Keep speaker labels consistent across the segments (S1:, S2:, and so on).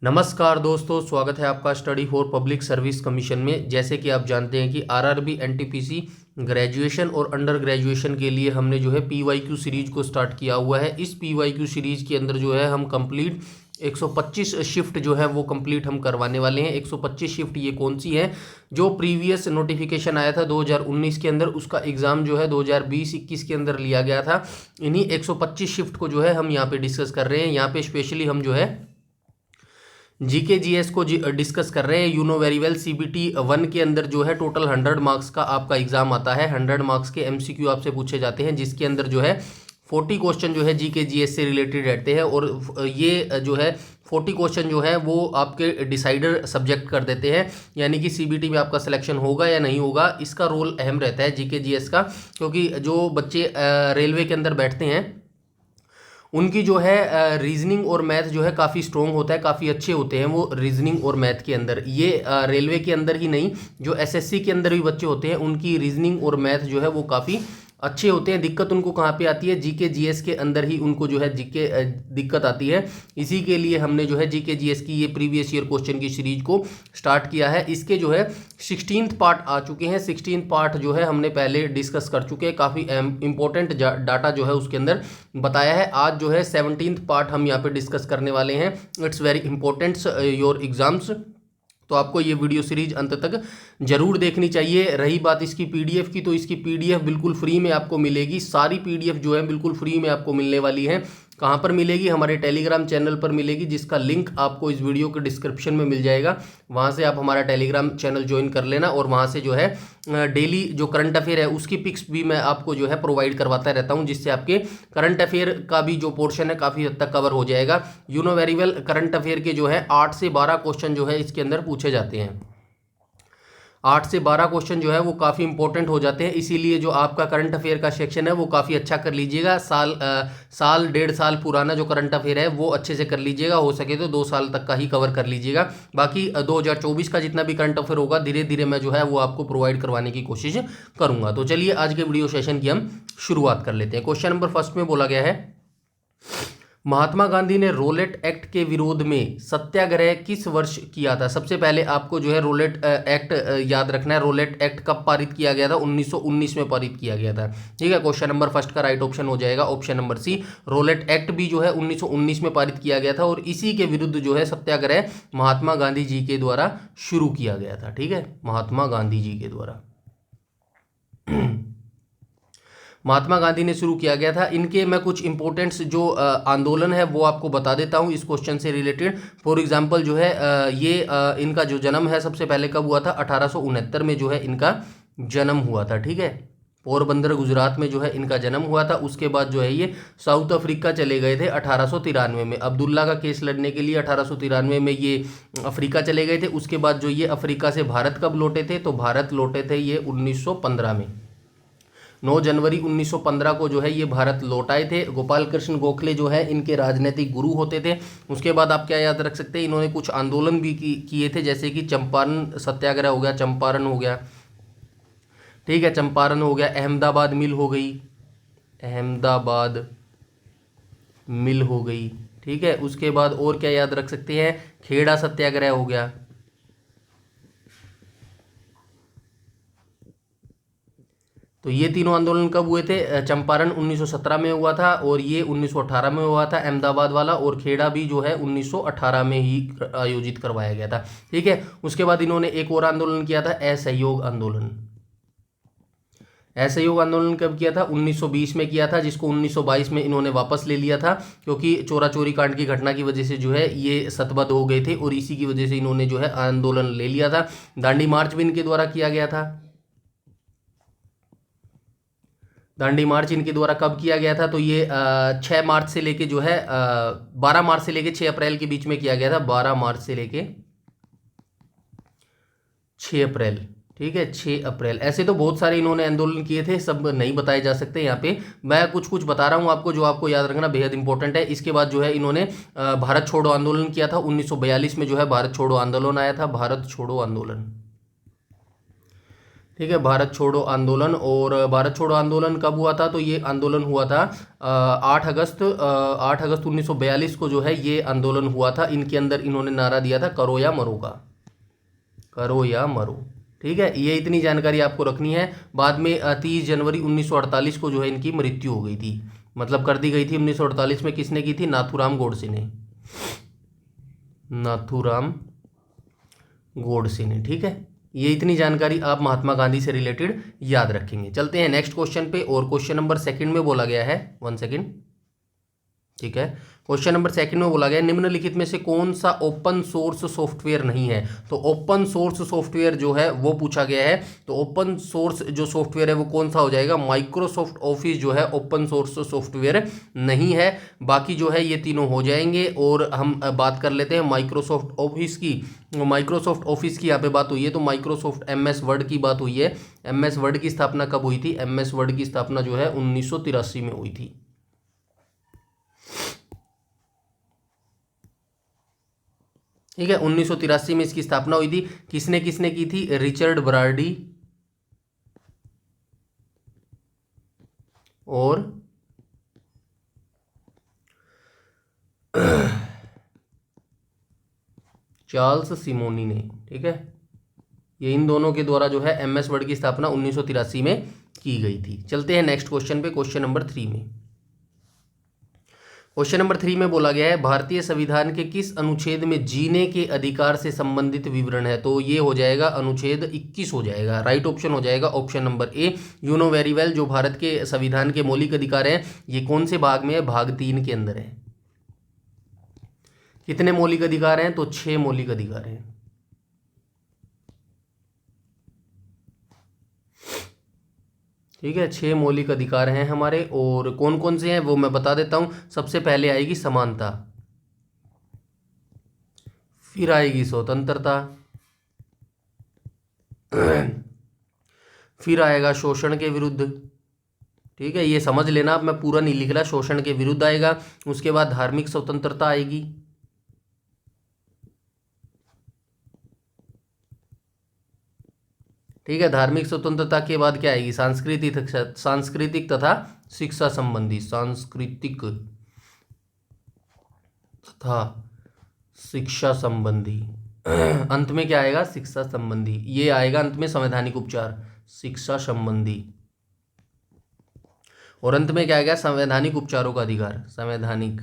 S1: नमस्कार दोस्तों, स्वागत है आपका study for public service commission में। जैसे कि आप जानते हैं कि आरआरबी एनटीपीसी ग्रेजुएशन और अंडर ग्रेजुएशन के लिए हमने जो है पीवाईक्यू सीरीज को स्टार्ट किया हुआ है। इस पीवाईक्यू सीरीज के अंदर जो है हम कंप्लीट 125 शिफ्ट जो है वो कंप्लीट हम करवाने वाले हैं। 125 शिफ्ट ये कौन सी है? जो प्रीवियस नोटिफिकेशन आया था 2019 के अंदर, उसका एग्ज़ाम जो है 2020-21 के अंदर लिया गया था। इन्हीं 125 शिफ्ट को जो है हम यहाँ पे डिस्कस कर रहे हैं। यहाँ पे स्पेशली हम जो है जीके जीएस को डिस्कस कर रहे हैं। You know very well, CBT 1 के अंदर जो है टोटल 100 मार्क्स का आपका एग्जाम आता है। 100 मार्क्स के एमसीक्यू आपसे पूछे जाते हैं, जिसके अंदर जो है 40 क्वेश्चन जो है जीके जीएस से रिलेटेड रहते हैं। और ये जो है 40 क्वेश्चन जो है वो आपके डिसाइडर सब्जेक्ट कर देते हैं, यानी कि सीबीटी में आपका सिलेक्शन होगा या नहीं होगा, इसका रोल अहम रहता है जीके जीएस का। क्योंकि जो बच्चे रेलवे के अंदर बैठते हैं उनकी जो है रीजनिंग और मैथ जो है काफ़ी स्ट्रॉन्ग होता है, काफ़ी अच्छे होते हैं वो रीजनिंग और मैथ के अंदर। ये रेलवे के अंदर ही नहीं, जो एसएससी के अंदर भी बच्चे होते हैं उनकी रीजनिंग और मैथ जो है वो काफ़ी अच्छे होते हैं। दिक्कत उनको कहाँ पे आती है? जीके जीएस के अंदर ही उनको जो है जीके दिक्कत आती है। इसी के लिए हमने जो है जीके जीएस की ये प्रीवियस ईयर क्वेश्चन की सीरीज को स्टार्ट किया है। इसके जो है 16th पार्ट आ चुके हैं। 16th पार्ट जो है हमने पहले डिस्कस कर चुके हैं, काफ़ी इंपॉर्टेंट डाटा जो है उसके अंदर बताया है। आज जो है 17th पार्ट हम यहाँ पे डिस्कस करने वाले हैं। It's very important your exams, तो आपको ये वीडियो सीरीज अंत तक जरूर देखनी चाहिए। रही बात इसकी पीडीएफ की, तो इसकी पीडीएफ बिल्कुल फ्री में आपको मिलेगी। सारी पीडीएफ जो है बिल्कुल फ्री में आपको मिलने वाली है। कहाँ पर मिलेगी? हमारे टेलीग्राम चैनल पर मिलेगी, जिसका लिंक आपको इस वीडियो के डिस्क्रिप्शन में मिल जाएगा। वहाँ से आप हमारा टेलीग्राम चैनल ज्वाइन कर लेना, और वहाँ से जो है डेली जो करंट अफेयर है उसकी पिक्स भी मैं आपको जो है प्रोवाइड करवाता रहता हूँ, जिससे आपके करंट अफेयर का भी जो पोर्शन है काफ़ी हद तक कवर हो जाएगा। You know very well, current affair के जो है 8 से 12 क्वेश्चन जो है इसके अंदर पूछे जाते हैं। 8 से 12 क्वेश्चन जो है वो काफ़ी इंपॉर्टेंट हो जाते हैं। इसीलिए जो आपका करंट अफेयर का सेक्शन है वो काफ़ी अच्छा कर लीजिएगा। साल 1.5 साल पुराना जो करंट अफेयर है वो अच्छे से कर लीजिएगा। हो सके तो 2 साल तक का ही कवर कर लीजिएगा। बाकी 2024 का जितना भी करंट अफेयर होगा धीरे धीरे मैं जो है वो आपको प्रोवाइड करवाने की कोशिश करूँगा। तो चलिए आज के वीडियो सेशन की हम शुरुआत कर लेते हैं। क्वेश्चन नंबर फर्स्ट में बोला गया है, महात्मा गांधी ने रोलेट एक्ट के विरोध में सत्याग्रह किस वर्ष किया था? सबसे पहले आपको जो है रोलेट एक्ट याद रखना है। रोलेट एक्ट कब पारित किया गया था? 1919 में पारित किया गया था। ठीक है, क्वेश्चन नंबर फर्स्ट का राइट ऑप्शन हो जाएगा option number C. Rowlatt Act भी जो है 1919 में पारित किया गया था, और इसी के विरुद्ध जो है सत्याग्रह महात्मा गांधी जी के द्वारा शुरू किया गया था। ठीक है, महात्मा गांधी जी के द्वारा महात्मा गांधी ने शुरू किया गया था। इनके मैं कुछ इंपॉर्टेंट्स जो आंदोलन है वो आपको बता देता हूँ इस क्वेश्चन से रिलेटेड। फॉर एग्जांपल जो है इनका जो जन्म है सबसे पहले कब हुआ था? 1869 में जो है इनका जन्म हुआ था। ठीक है, पोरबंदर गुजरात में जो है इनका जन्म हुआ था। उसके बाद जो है ये साउथ अफ्रीका चले गए थे 1893 में। अब्दुल्ला का केस लड़ने के लिए 1893 में ये अफ्रीका चले गए थे। उसके बाद जो ये अफ्रीका से भारत कब लौटे थे? तो भारत लौटे थे ये 1915 में। 9 जनवरी 1915 को जो है ये भारत लौट आए थे। गोपाल कृष्ण गोखले जो है इनके राजनीतिक गुरु होते थे। उसके बाद आप क्या याद रख सकते हैं, इन्होंने कुछ आंदोलन भी किए थे, जैसे कि चंपारण सत्याग्रह हो गया, चंपारण हो गया। ठीक है, चंपारण हो गया। अहमदाबाद मिल हो गई, अहमदाबाद मिल हो गई। ठीक है, उसके बाद और क्या याद रख सकते हैं? खेड़ा सत्याग्रह हो गया। तो ये तीनों आंदोलन कब हुए थे? चंपारण 1917 में हुआ था, और ये 1918 में हुआ था अहमदाबाद वाला, और खेड़ा भी जो है 1918 में ही आयोजित करवाया गया था। ठीक है, उसके बाद इन्होंने एक और आंदोलन किया था, असहयोग आंदोलन। असहयोग आंदोलन कब किया था? 1920 में किया था, जिसको 1922 में इन्होंने वापस ले लिया था, क्योंकि चोरा चोरी कांड की घटना की वजह से जो है ये सतबद्ध हो गए थे, और इसी की वजह से इन्होंने जो है आंदोलन ले लिया था। दांडी मार्च भी इनके द्वारा किया गया था। दांडी मार्च इनके द्वारा कब किया गया था? तो ये 6 मार्च से लेके जो है 12 मार्च से लेके 6 अप्रैल के बीच में किया गया था। 12 मार्च से लेके 6 अप्रैल। ठीक है, 6 अप्रैल। ऐसे तो बहुत सारे इन्होंने आंदोलन किए थे, सब नहीं बताए जा सकते यहाँ पे। मैं कुछ कुछ बता रहा हूँ आपको, जो आपको याद रखना बेहद इंपॉर्टेंट है। इसके बाद जो है इन्होंने भारत छोड़ो आंदोलन किया था। 1942 में जो है भारत छोड़ो आंदोलन आया था, भारत छोड़ो आंदोलन। ठीक है, भारत छोड़ो आंदोलन। और भारत छोड़ो आंदोलन कब हुआ था? तो ये आंदोलन हुआ था 8 अगस्त 1942 को जो है ये आंदोलन हुआ था। इनके अंदर इन्होंने नारा दिया था करो या मरो का, करो या मरो। ठीक है, ये इतनी जानकारी आपको रखनी है। बाद में 30 जनवरी 1948 को जो है इनकी मृत्यु हो गई थी, मतलब कर दी गई थी 1948 में। किसने की थी? नाथूराम गोडसे ने, नाथूराम गोडसे ने। ठीक है, ये इतनी जानकारी आप महात्मा गांधी से रिलेटेड याद रखेंगे। चलते हैं नेक्स्ट क्वेश्चन पे। और क्वेश्चन नंबर सेकंड में बोला गया है, 1 सेकंड। ठीक है, क्वेश्चन नंबर सेकंड में बोला गया निम्नलिखित में से कौन सा ओपन सोर्स सॉफ्टवेयर नहीं है? तो ओपन सोर्स सॉफ्टवेयर जो है वो पूछा गया है। तो ओपन सोर्स जो सॉफ्टवेयर है वो कौन सा हो जाएगा? माइक्रोसॉफ्ट ऑफिस जो है ओपन सोर्स सॉफ्टवेयर नहीं है। बाकी जो है ये तीनों हो जाएंगे। और हम बात कर लेते हैं माइक्रोसॉफ्ट ऑफिस की। माइक्रोसॉफ्ट ऑफिस की यहाँ पे बात हुई है तो माइक्रोसॉफ्ट MS वर्ड की बात हुई है। MS वर्ड की स्थापना कब हुई थी? MS वर्ड की स्थापना जो है 1983 में हुई थी। ठीक है, 1983 में इसकी स्थापना हुई थी। किसने किसने की थी? रिचर्ड ब्राडी और चार्ल्स सिमोनी ने। ठीक है, ये इन दोनों के द्वारा जो है MS वर्ड की स्थापना 1983 में की गई थी। चलते हैं नेक्स्ट क्वेश्चन पे, क्वेश्चन नंबर 3 में। क्वेश्चन नंबर 3 में बोला गया है भारतीय संविधान के किस अनुच्छेद में जीने के अधिकार से संबंधित विवरण है? तो ये हो जाएगा अनुच्छेद 21 हो जाएगा। राइट ऑप्शन हो जाएगा option number A. You know very well, जो भारत के संविधान के मौलिक अधिकार हैं ये कौन से भाग में है? भाग 3 के अंदर है। कितने मौलिक अधिकार हैं? तो 6 मौलिक अधिकार हैं। ठीक है, 6 मौलिक अधिकार हैं हमारे। और कौन कौन से हैं वो मैं बता देता हूं। सबसे पहले आएगी समानता, फिर आएगी स्वतंत्रता, फिर आएगा शोषण के विरुद्ध। ठीक है, ये समझ लेना, अब मैं पूरा नहीं लिख रहा। शोषण के विरुद्ध आएगा। उसके बाद धार्मिक स्वतंत्रता आएगी। ठीक है, धार्मिक स्वतंत्रता के बाद क्या आएगी? सांस्कृतिक तथा शिक्षा संबंधी, सांस्कृतिक तथा शिक्षा संबंधी। अंत में क्या आएगा? शिक्षा संबंधी। ये आएगा अंत में संवैधानिक उपचार, शिक्षा संबंधी। और अंत में क्या आएगा? संवैधानिक उपचारों का अधिकार, संवैधानिक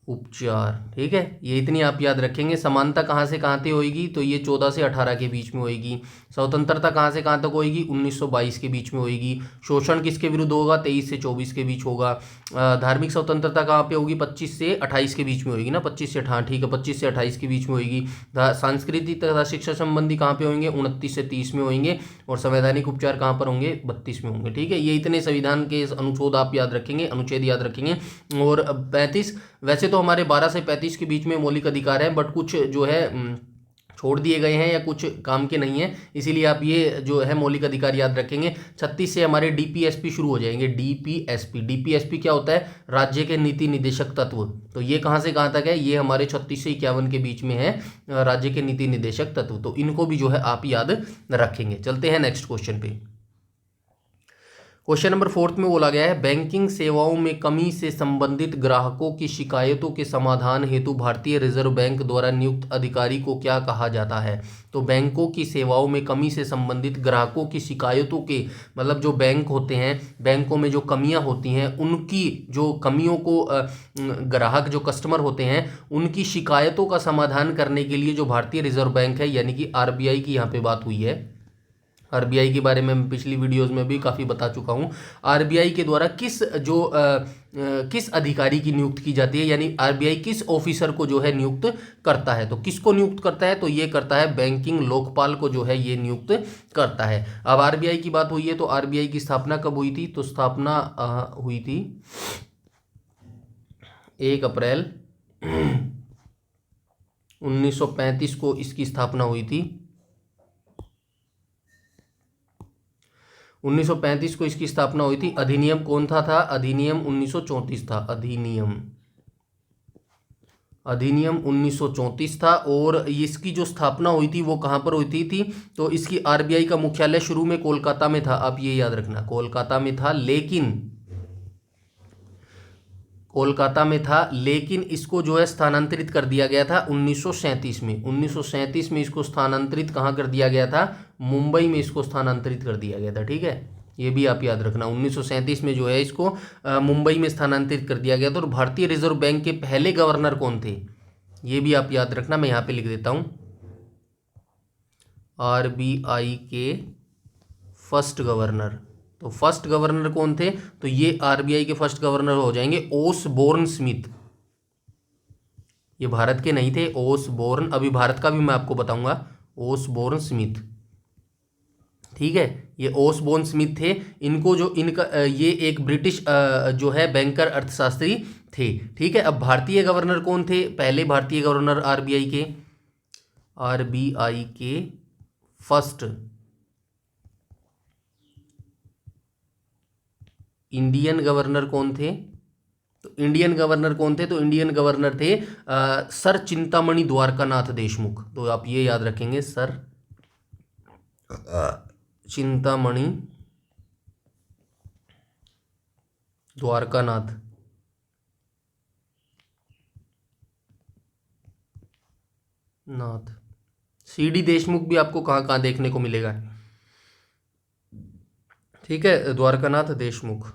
S1: उपचार। ठीक है, ये इतनी आप याद रखेंगे। समानता कहाँ से कहाँ तक होएगी? तो ये 14 से 18 के बीच में होएगी। स्वतंत्रता कहाँ से कहाँ तक होएगी? 1922 के बीच में होएगी। शोषण किसके विरुद्ध होगा? 23 से 24 के बीच होगा। धार्मिक स्वतंत्रता कहाँ पे होगी? 25 से 28 के बीच में होएगी ना, 25 से 28। ठीक है, 25 से 28 के बीच में होएगी। सांस्कृतिक तथा शिक्षा संबंधी कहाँ पे होंगे? 29 से 30 में होंगे। और संवैधानिक उपचार कहाँ पर होंगे? 32 में होंगे। ठीक है, ये इतने संविधान के अनुच्छेद आप याद रखेंगे, अनुच्छेद याद रखेंगे। और 35, वैसे तो हमारे 12 से 35 के बीच में मौलिक अधिकार है, बट कुछ जो है छोड़ दिए गए हैं या कुछ काम के नहीं है, इसीलिए आप ये जो है मौलिक अधिकार याद रखेंगे। 36 से हमारे DPSP शुरू हो जाएंगे। DPSP क्या होता है? राज्य के नीति निदेशक तत्व। तो ये कहाँ से कहाँ तक है? ये हमारे 36 से 51 के बीच में है, राज्य के नीति निदेशक तत्व। तो इनको भी जो है आप याद रखेंगे। चलते हैं नेक्स्ट क्वेश्चन पे। क्वेश्चन नंबर 4 में बोला गया है बैंकिंग सेवाओं में कमी से संबंधित ग्राहकों की शिकायतों के समाधान हेतु भारतीय रिजर्व बैंक द्वारा नियुक्त अधिकारी को क्या कहा जाता है? तो बैंकों की सेवाओं में कमी से संबंधित ग्राहकों की शिकायतों के, मतलब जो बैंक होते हैं, बैंकों में जो कमियां होती हैं, उनकी जो कमियों को ग्राहक जो कस्टमर होते हैं उनकी शिकायतों का समाधान करने के लिए जो भारतीय रिजर्व बैंक है यानी कि RBI की यहाँ पे बात हुई है। RBI के बारे में मैं पिछली वीडियोस में भी काफ़ी बता चुका हूँ। RBI के द्वारा किस अधिकारी की नियुक्त की जाती है, यानी RBI किस ऑफिसर को जो है नियुक्त करता है? तो किसको नियुक्त करता है? तो ये करता है बैंकिंग लोकपाल को जो है ये नियुक्त करता है। अब RBI की बात हुई है तो RBI की स्थापना कब हुई थी? तो स्थापना हुई थी 1 अप्रैल 1935 को इसकी स्थापना हुई थी। 1935 को इसकी स्थापना हुई थी। अधिनियम कौन था? अधिनियम 1934 था। अधिनियम अधिनियम 1934 था। और इसकी जो स्थापना हुई थी वो कहाँ पर हुई थी? तो इसकी आरबीआई का मुख्यालय शुरू में कोलकाता में था, आप ये याद रखना, कोलकाता में था, लेकिन कोलकाता में था, लेकिन इसको जो है स्थानांतरित कर दिया गया था 1937 में। 1937 में इसको स्थानांतरित कहाँ कर दिया गया था? मुंबई में इसको स्थानांतरित कर दिया गया था। ठीक है, ये भी आप याद रखना, 1937 में जो है इसको मुंबई में स्थानांतरित कर दिया गया था। और भारतीय रिजर्व बैंक के पहले गवर्नर कौन थे? ये भी आप याद रखना, मैं यहाँ पे लिख देता हूँ, आरबीआई के फर्स्ट गवर्नर। तो फर्स्ट गवर्नर कौन थे? तो ये आरबीआई के फर्स्ट गवर्नर हो जाएंगे ओसबोर्न स्मिथ। ये भारत के नहीं थे, ओसबोर्न, अभी भारत का भी मैं आपको बताऊंगा, ओसबोर्न स्मिथ। ठीक है, ये ओसबोर्न स्मिथ थे। इनको जो इनका ये एक ब्रिटिश जो है बैंकर अर्थशास्त्री थे। ठीक है, अब भारतीय गवर्नर कौन थे? पहले भारतीय गवर्नर आरबीआई के फर्स्ट इंडियन गवर्नर कौन थे? तो इंडियन गवर्नर कौन थे? तो इंडियन गवर्नर थे सर चिंतामणि द्वारकानाथ देशमुख। तो आप ये याद रखेंगे, सर चिंतामणि द्वारकानाथ। सीडी देशमुख भी आपको कहाँ कहाँ देखने को मिलेगा। ठीक है, द्वारकानाथ देशमुख,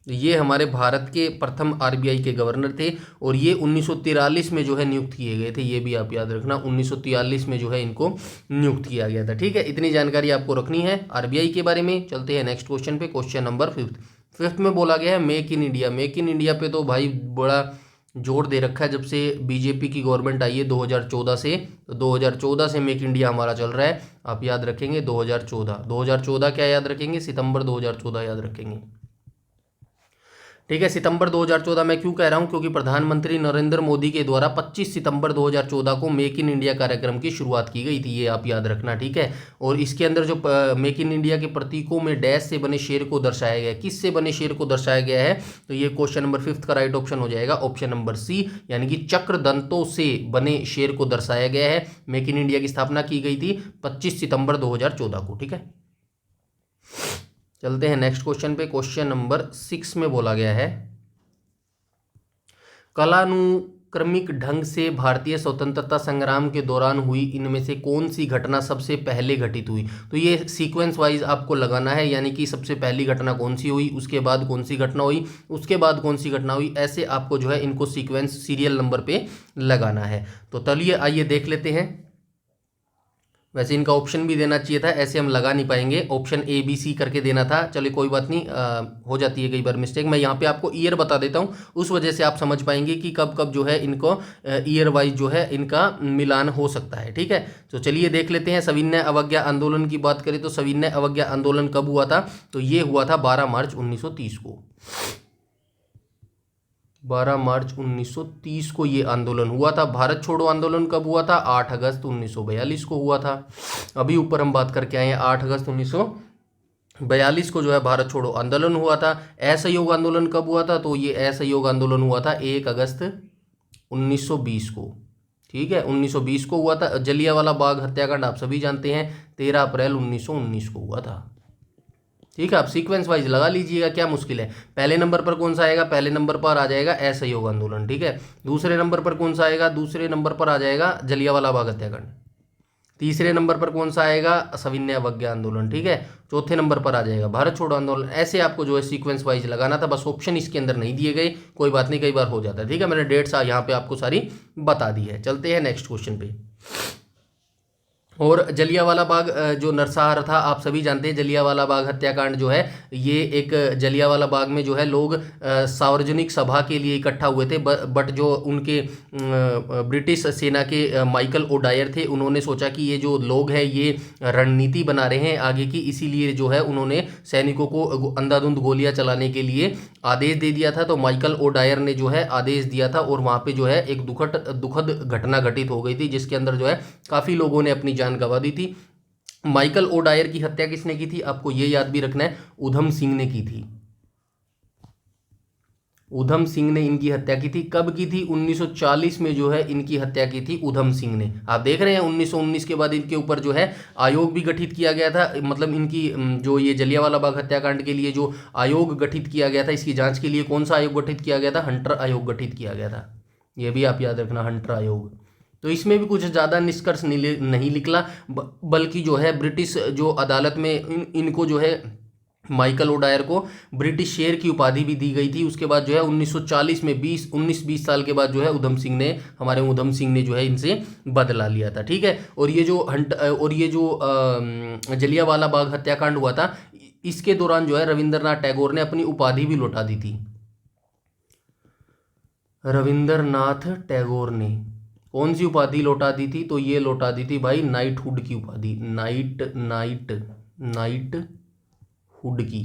S1: ये हमारे भारत के प्रथम आरबीआई के गवर्नर थे। और ये 1943 में जो है नियुक्त किए गए थे, ये भी आप याद रखना, 1943 में जो है इनको नियुक्त किया गया था। ठीक है, इतनी जानकारी आपको रखनी है आरबीआई के बारे में। चलते हैं नेक्स्ट क्वेश्चन पे, क्वेश्चन नंबर 5th में बोला गया है make in India. Make in India पे तो भाई बड़ा जोर दे रखा है जब से बीजेपी की गवर्नमेंट आई है 2014 से। तो 2014 से मेक इंडिया हमारा चल रहा है, आप याद रखेंगे 2014 क्या याद रखेंगे? सितंबर 2014 याद रखेंगे। ठीक है, सितंबर 2014 मैं क्यों कह रहा हूं? क्योंकि प्रधानमंत्री नरेंद्र मोदी के द्वारा 25 सितंबर 2014 को मेक इन इंडिया कार्यक्रम की शुरुआत की गई थी, ये आप याद रखना। ठीक है, और इसके अंदर जो मेक इन इंडिया के प्रतीकों में डैश से बने शेर को दर्शाया गया है। किस से बने शेर को दर्शाया गया है? तो ये क्वेश्चन नंबर 5th का राइट ऑप्शन हो जाएगा ऑप्शन नंबर सी, यानी कि चक्र दंतों से बने शेर को दर्शाया गया है। मेक इन इंडिया की स्थापना की गई थी 25 सितंबर 2014 को। ठीक है, चलते हैं नेक्स्ट क्वेश्चन पे, क्वेश्चन नंबर 6 में बोला गया है कालानुक्रमिक ढंग से भारतीय स्वतंत्रता संग्राम के दौरान हुई इनमें से कौन सी घटना सबसे पहले घटित हुई? तो ये सीक्वेंस वाइज आपको लगाना है, यानी कि सबसे पहली घटना कौन सी हुई, उसके बाद कौन सी घटना हुई, उसके बाद कौन सी घटना हुई, ऐसे आपको जो है इनको सीक्वेंस सीरियल नंबर पे लगाना है। तो चलिए आइए देख लेते हैं। वैसे इनका ऑप्शन भी देना चाहिए था, ऐसे हम लगा नहीं पाएंगे, ऑप्शन ए बी सी करके देना था। चलिए कोई बात नहीं, हो जाती है कई बार मिस्टेक। मैं यहाँ पे आपको ईयर बता देता हूँ, उस वजह से आप समझ पाएंगे कि कब कब जो है इनको ईयर वाइज जो है इनका मिलान हो सकता है। ठीक है, तो चलिए देख लेते हैं। सविनय अवज्ञा आंदोलन की बात करें तो सविनय अवज्ञा आंदोलन कब हुआ था? तो ये हुआ था 12 मार्च 1930 को। 12 मार्च 1930 को ये आंदोलन हुआ था। भारत छोड़ो आंदोलन कब हुआ था? 8 अगस्त 1942 को हुआ था। अभी ऊपर हम बात करके आए हैं, 8 अगस्त 1942 को जो है भारत छोड़ो आंदोलन हुआ था। असहयोग आंदोलन कब हुआ था? तो ये असहयोग आंदोलन हुआ था 1 अगस्त 1920 को। ठीक है, 1920 को हुआ था। जलियांवाला बाग हत्याकांड आप सभी जानते हैं 13 अप्रैल 1919 को हुआ था। ठीक है, आप सीक्वेंस वाइज लगा लीजिएगा, क्या मुश्किल है। पहले नंबर पर कौन सा आएगा? पहले नंबर पर आ जाएगा असहयोग आंदोलन। ठीक है, दूसरे नंबर पर कौन सा आएगा? दूसरे नंबर पर आ जाएगा जलियांवाला बाग हत्याकांड। तीसरे नंबर पर कौन सा आएगा? सविनय अवज्ञा आंदोलन। ठीक है, चौथे नंबर पर आ जाएगा भारत छोड़ो आंदोलन। ऐसे आपको जो है सीक्वेंस वाइज लगाना था, बस ऑप्शन इसके अंदर नहीं दिए गए, कोई बात नहीं, कई बार हो जाता है। ठीक है, मैंने डेट्स यहाँ पे आपको सारी बता दी है। चलते हैं नेक्स्ट क्वेश्चन पे। और जलियांवाला बाग जो नरसंहार था आप सभी जानते हैं, जलियांवाला बाग हत्याकांड जो है ये एक जलियांवाला बाग में जो है लोग सार्वजनिक सभा के लिए इकट्ठा हुए थे, बट जो उनके ब्रिटिश सेना के माइकल ओडायर थे, उन्होंने सोचा कि ये जो लोग हैं ये रणनीति बना रहे हैं आगे की, इसीलिए जो है उन्होंने सैनिकों को अंधाधुंध गोलियां चलाने के लिए आदेश दे दिया था। तो माइकल ओडायर ने जो है आदेश दिया था और वहाँ पे जो है एक दुखद घटना घटित हो गई थी, जिसके अंदर जो है काफ़ी लोगों ने अपनी जान गंवा दी थी। माइकल ओडायर की हत्या किसने की थी? आपको ये याद भी रखना है, उधम सिंह ने की थी। उधम सिंह ने इनकी हत्या की थी। कब की थी? 1940 में जो है इनकी हत्या की थी उधम सिंह ने। आप देख रहे हैं 1919 के बाद इनके ऊपर जो है आयोग भी गठित किया गया था, मतलब इनकी जो ये जलियांवाला बाग हत्याकांड के लिए जो आयोग गठित किया गया था, इसकी जांच के लिए कौन सा आयोग गठित किया गया था? हंटर आयोग गठित किया गया था। ये भी आप याद रखना, हंटर आयोग। तो इसमें भी कुछ ज़्यादा निष्कर्ष नहीं निकला, बल्कि जो है ब्रिटिश जो अदालत में इनको जो है माइकल ओडायर को ब्रिटिश शेर की उपाधि भी दी गई थी। उसके बाद जो है 1940 में 19-20 साल के बाद जो है हमारे उधम सिंह ने जो है इनसे बदला लिया था। ठीक है। और ये जो जलियांवाला बाग हत्याकांड हुआ था, इसके दौरान जो है रविंद्रनाथ टैगोर ने अपनी उपाधि भी लौटा दी थी। रविंद्रनाथ टैगोर ने कौन सी उपाधि लौटा दी थी? तो ये लौटा दी थी भाई नाइटहुड की उपाधि, नाइटहुड की।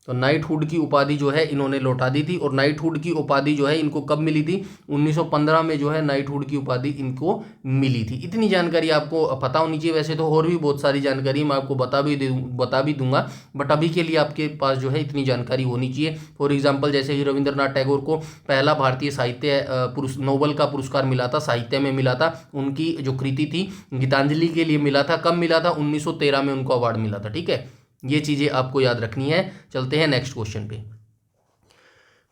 S1: तो नाइटहुड की उपाधि जो है इन्होंने लौटा दी थी। और नाइटहुड की उपाधि जो है इनको कब मिली थी? 1915 में जो है नाइटहुड की उपाधि इनको मिली थी। इतनी जानकारी आपको पता होनी चाहिए। वैसे तो और भी बहुत सारी जानकारी मैं आपको बता भी दूंगा, बट अभी के लिए आपके पास जो है इतनी जानकारी होनी चाहिए। फॉर एग्जाम्पल, जैसे ही रविंद्रनाथ टैगोर को पहला भारतीय साहित्य नोबेल का पुरस्कार मिला था, साहित्य में मिला था। उनकी जो कृति थी गीतांजलि के लिए मिला था। कब मिला था? 1913 में उनको अवार्ड मिला था। ठीक है, ये चीजें आपको याद रखनी है। चलते हैं नेक्स्ट क्वेश्चन पे।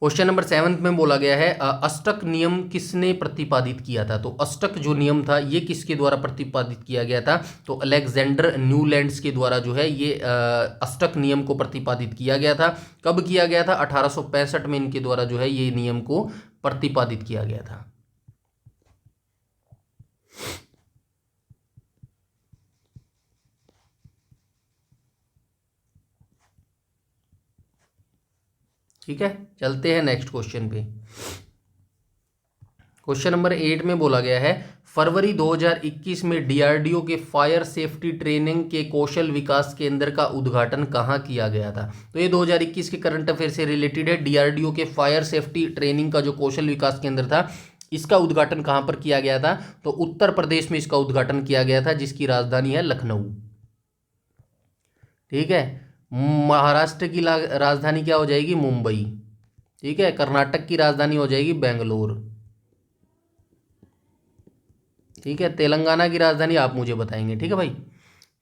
S1: क्वेश्चन नंबर 7 में बोला गया है अष्टक नियम किसने प्रतिपादित किया था? तो अष्टक जो नियम था ये किसके द्वारा प्रतिपादित किया गया था? तो अलेक्जेंडर न्यूलैंड्स के द्वारा जो है ये अष्टक नियम को प्रतिपादित किया गया था। कब किया गया था? 1865 में इनके द्वारा जो है ये नियम को प्रतिपादित किया गया था। ठीक है, चलते हैं नेक्स्ट क्वेश्चन पे। क्वेश्चन नंबर 8 में बोला गया है फरवरी 2021 में डीआरडीओ के फायर सेफ्टी ट्रेनिंग के कौशल विकास केंद्र का उद्घाटन कहाँ किया गया था? तो ये 2021 के करंट अफेयर से रिलेटेड है। डीआरडीओ के फायर सेफ्टी ट्रेनिंग का जो कौशल विकास केंद्र था, इसका उद्घाटन कहाँ पर किया गया था? तो उत्तर प्रदेश में इसका उद्घाटन किया गया था, जिसकी राजधानी है लखनऊ। ठीक है। महाराष्ट्र की राजधानी क्या हो जाएगी? मुंबई। ठीक है। कर्नाटक की राजधानी हो जाएगी बेंगलोर। ठीक है। तेलंगाना की राजधानी आप मुझे बताएंगे। ठीक है भाई।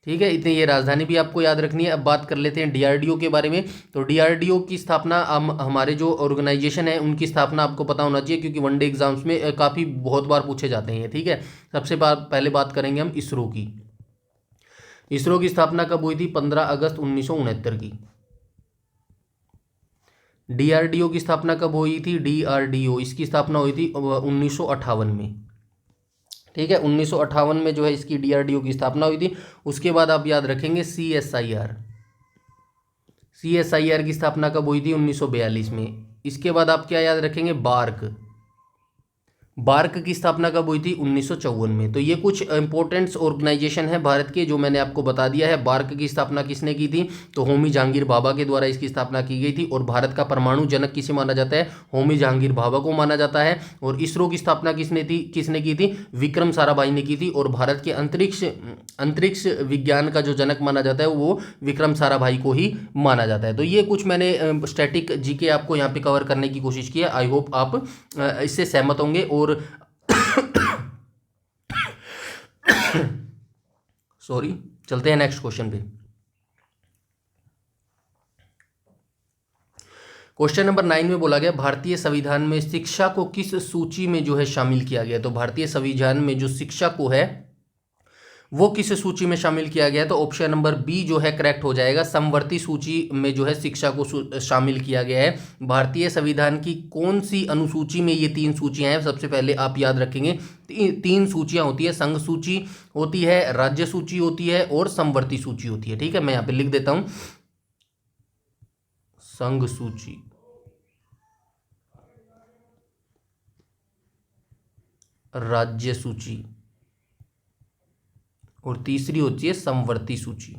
S1: ठीक है, इतनी ये राजधानी भी आपको याद रखनी है। अब बात कर लेते हैं डीआरडीओ के बारे में। तो डीआरडीओ की स्थापना हमारे जो ऑर्गेनाइजेशन है उनकी स्थापना आपको पता होना चाहिए, क्योंकि वनडे एग्जाम्स में काफ़ी बहुत बार पूछे जाते हैं। ठीक है। सबसे पहले बात करेंगे हम इसरो की। इसरो की स्थापना कब हुई थी? 15 अगस्त 1969 की। डीआरडीओ की स्थापना कब हुई थी? डीआरडीओ इसकी स्थापना हुई थी 1958 में। ठीक है, 1958 में जो है इसकी डीआरडीओ की स्थापना हुई थी। उसके बाद आप याद रखेंगे सीएसआईआर। सीएसआईआर की स्थापना कब हुई थी? 1942 में। इसके बाद आप क्या याद रखेंगे? बार्क। बार्क की स्थापना कब हुई थी? 1954 में। तो ये कुछ इंपॉर्टेंट ऑर्गेनाइजेशन है भारत के जो मैंने आपको बता दिया है। बार्क की स्थापना किसने की थी? तो होमी जहांगीर भाभा के द्वारा इसकी स्थापना की गई थी। और भारत का परमाणु जनक किसे माना जाता है? होमी जहांगीर भाभा को माना जाता है। और इसरो की स्थापना किसने की थी? विक्रम साराभाई ने की थी। और भारत के अंतरिक्ष विज्ञान का जो जनक माना जाता है वो विक्रम साराभाई को ही माना जाता है। तो ये कुछ मैंने स्टैटिक जीके आपको यहाँ पे कवर करने की कोशिश की है। आई होप आप इससे सहमत होंगे। और सॉरी, चलते हैं नेक्स्ट क्वेश्चन पे। क्वेश्चन नंबर 9 में बोला गया भारतीय संविधान में शिक्षा को किस सूची में जो है शामिल किया गया? तो भारतीय संविधान में जो शिक्षा को है वो किस सूची में शामिल किया गया? तो ऑप्शन नंबर बी जो है करेक्ट हो जाएगा। समवर्ती सूची में जो है शिक्षा को शामिल किया गया है। भारतीय संविधान की कौन सी अनुसूची में ये 3 सूचियां हैं? सबसे पहले आप याद रखेंगे 3 सूचियां होती है। संघ सूची होती है, राज्य सूची होती है और समवर्ती सूची होती है। ठीक है, मैं यहाँ पे लिख देता हूं, संघ सूची, राज्य सूची और तीसरी होती है समवर्ती सूची।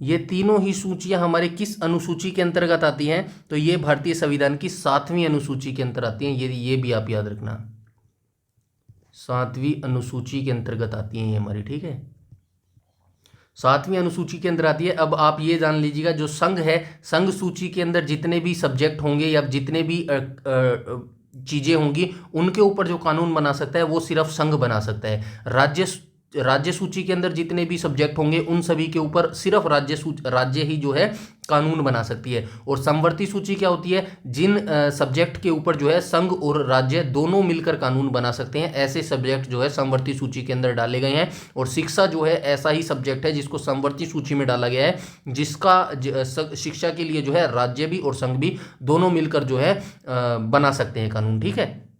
S1: ये तीनों ही सूचियां हमारे किस अनुसूची के अंतर्गत आती हैं? तो ये भारतीय संविधान की 7वीं अनुसूची के अंतर्गत आती हैं। ये भी आप याद रखना, 7वीं अनुसूची के अंतर्गत आती हैं ये हमारी। ठीक है, 7वीं अनुसूची के अंदर आती है। अब आप ये जान लीजिएगा, जो संघ है, संघ सूची के अंदर जितने भी सब्जेक्ट होंगे या जितने भी चीज़ें होंगी, उनके ऊपर जो कानून बना सकता है वो सिर्फ संघ बना सकता है। राज्य सूची के अंदर जितने भी सब्जेक्ट होंगे उन सभी के ऊपर सिर्फ राज्य ही जो है कानून बना सकती है। और समवर्ती सूची क्या होती है, जिन सब्जेक्ट के ऊपर जो है संघ और राज्य दोनों मिलकर कानून बना सकते हैं, ऐसे सब्जेक्ट जो है समवर्ती सूची के अंदर डाले गए हैं। और शिक्षा जो है ऐसा ही सब्जेक्ट है जिसको समवर्ती सूची में डाला गया है, जिसका शिक्षा के लिए जो है राज्य भी और संघ भी दोनों मिलकर जो है बना सकते हैं कानून। ठीक है,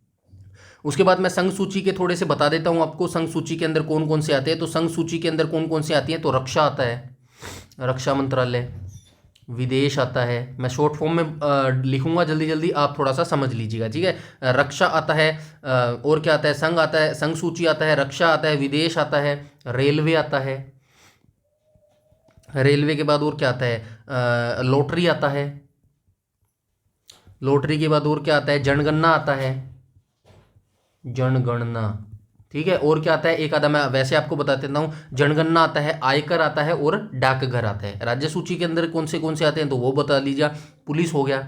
S1: उसके बाद मैं संघ सूची के थोड़े से बता देता हूं आपको, संघ सूची के अंदर कौन कौन से आते हैं। तो संघ सूची के अंदर कौन कौन से आती हैं, तो रक्षा आता है, रक्षा मंत्रालय, विदेश आता है, मैं शॉर्ट फॉर्म में लिखूंगा, जल्दी जल्दी आप थोड़ा सा समझ लीजिएगा। ठीक है, रक्षा आता है, और क्या आता है, संघ आता है, संघ सूची आता है, रक्षा आता है, विदेश आता है, रेलवे आता है, रेलवे के बाद और क्या आता है, लॉटरी आता है, लॉटरी के बाद और क्या आता है, जनगणना आता है, जनगणना। ठीक है, और क्या आता है, एक आधा मैं वैसे आपको बता देता हूँ, जनगणना आता है, आयकर आता है और डाकघर आता है। राज्य सूची के अंदर कौन से आते हैं तो वो बता लीजिए। पुलिस हो गया,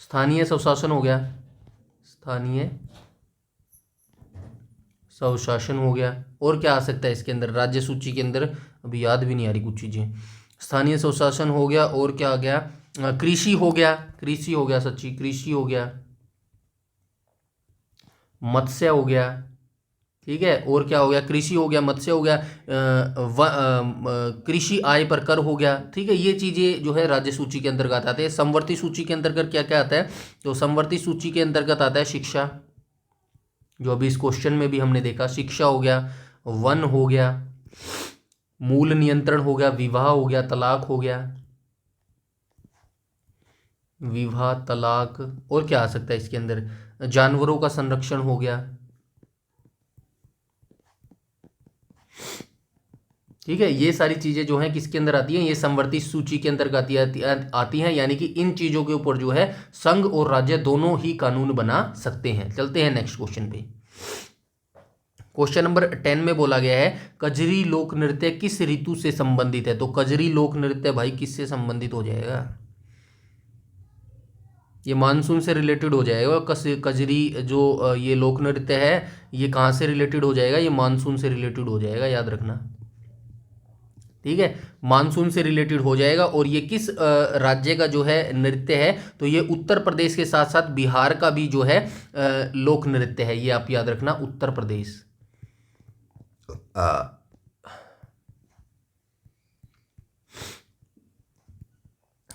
S1: स्थानीय स्वशासन हो गया, स्थानीय स्वशासन हो गया, और क्या आ सकता है इसके अंदर, राज्य सूची के अंदर अभी याद भी नहीं आ रही कुछ चीज़ें। स्थानीय स्वशासन हो गया, और क्या आ गया, कृषि हो गया, कृषि हो गया, सच्ची कृषि हो गया, मत्स्य हो गया। ठीक है, और क्या हो गया, कृषि हो गया, मत्स्य हो गया, कृषि आय पर कर हो गया। ठीक है, ये चीज़ें जो है राज्य सूची के अंतर्गत आते हैं। समवर्ती सूची के अंतर्गत क्या क्या आता है, तो समवर्ती सूची के अंतर्गत आता है शिक्षा, जो अभी इस क्वेश्चन में भी हमने देखा, शिक्षा हो गया, वन हो गया, मूल नियंत्रण हो गया, विवाह हो गया, तलाक हो गया, विवाह, तलाक, और क्या आ सकता है इसके अंदर, जानवरों का संरक्षण हो गया। ठीक है, ये सारी चीजें जो हैं किसके अंदर आती हैं, ये समवर्ती सूची के अंतर्गत आती हैं, यानी कि इन चीजों के ऊपर जो है संघ और राज्य दोनों ही कानून बना सकते हैं। चलते हैं नेक्स्ट क्वेश्चन पे। क्वेश्चन नंबर 10 में बोला गया है, कजरी लोक नृत्य किस ऋतु से संबंधित है। तो कजरी लोक नृत्य भाई किससे संबंधित हो जाएगा, ये मानसून से रिलेटेड हो जाएगा। कजरी जो ये लोक नृत्य है, ये कहाँ से रिलेटेड हो जाएगा, ये मानसून से रिलेटेड हो जाएगा, याद रखना। ठीक है, मानसून से रिलेटेड हो जाएगा। और ये किस राज्य का जो है नृत्य है, तो ये उत्तर प्रदेश के साथ साथ बिहार का भी जो है लोक नृत्य है, ये आप याद रखना, उत्तर प्रदेश।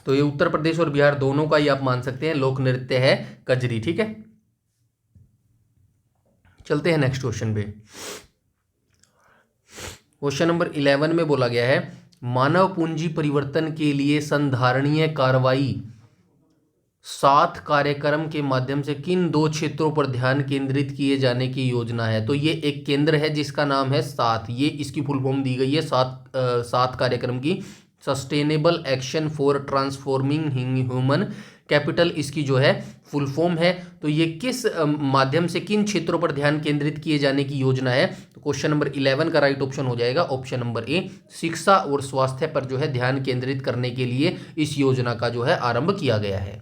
S1: तो ये उत्तर प्रदेश और बिहार दोनों का ही आप मान सकते हैं लोक नृत्य है कजरी। ठीक है, चलते हैं नेक्स्ट क्वेश्चन पे। क्वेश्चन नंबर 11 में बोला गया है, मानव पूंजी परिवर्तन के लिए संधारणीय कार्रवाई 7 कार्यक्रम के माध्यम से किन 2 क्षेत्रों पर ध्यान केंद्रित किए जाने की योजना है। तो ये एक केंद्र है जिसका नाम है 7, ये इसकी फुल फॉर्म दी गई है 7 कार्यक्रम की, sustainable action for transforming human capital इसकी जो है फुल फॉर्म है। तो ये किस माध्यम से किन क्षेत्रों पर ध्यान केंद्रित किए जाने की योजना है, तो क्वेश्चन नंबर 11 का राइट ऑप्शन हो जाएगा ऑप्शन नंबर ए, शिक्षा और स्वास्थ्य पर जो है ध्यान केंद्रित करने के लिए इस योजना का जो है आरंभ किया गया है।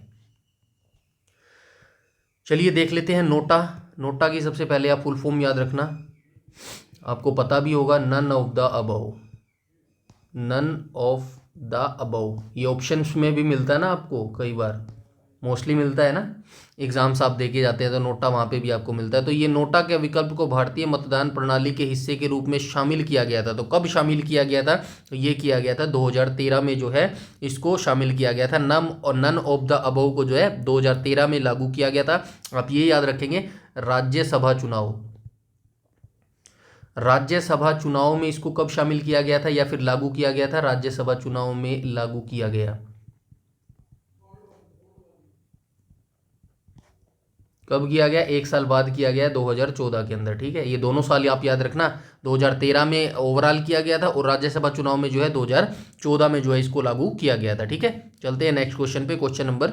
S1: चलिए देख लेते हैं नोटा। नोटा की सबसे पहले आप फुल फॉर्म याद रखना, आपको पता भी होगा, none of the above, none of the above. ये ऑप्शंस में भी मिलता है ना आपको, कई बार मोस्टली मिलता है ना, एग्जाम्स आप देके जाते हैं तो नोटा वहाँ पे भी आपको मिलता है। तो ये नोटा के विकल्प को भारतीय मतदान प्रणाली के हिस्से के रूप में शामिल किया गया था। तो कब शामिल किया गया था, तो ये किया गया था 2013 में जो है इसको शामिल किया गया था। नन ऑफ द अबव को जो है 2013 में लागू किया गया था। आप ये याद रखेंगे, राज्यसभा चुनाव में इसको कब शामिल किया गया था या फिर लागू किया गया था, राज्यसभा चुनाव में लागू किया गया। कब किया गया, 1 साल बाद किया गया 2014 के अंदर। ठीक है, ये दोनों साल आप याद रखना, 2013 में ओवरऑल किया गया था और राज्यसभा चुनाव में जो है 2014 में जो है इसको लागू किया गया था। ठीक है, चलते हैं नेक्स्ट क्वेश्चन पे। क्वेश्चन नंबर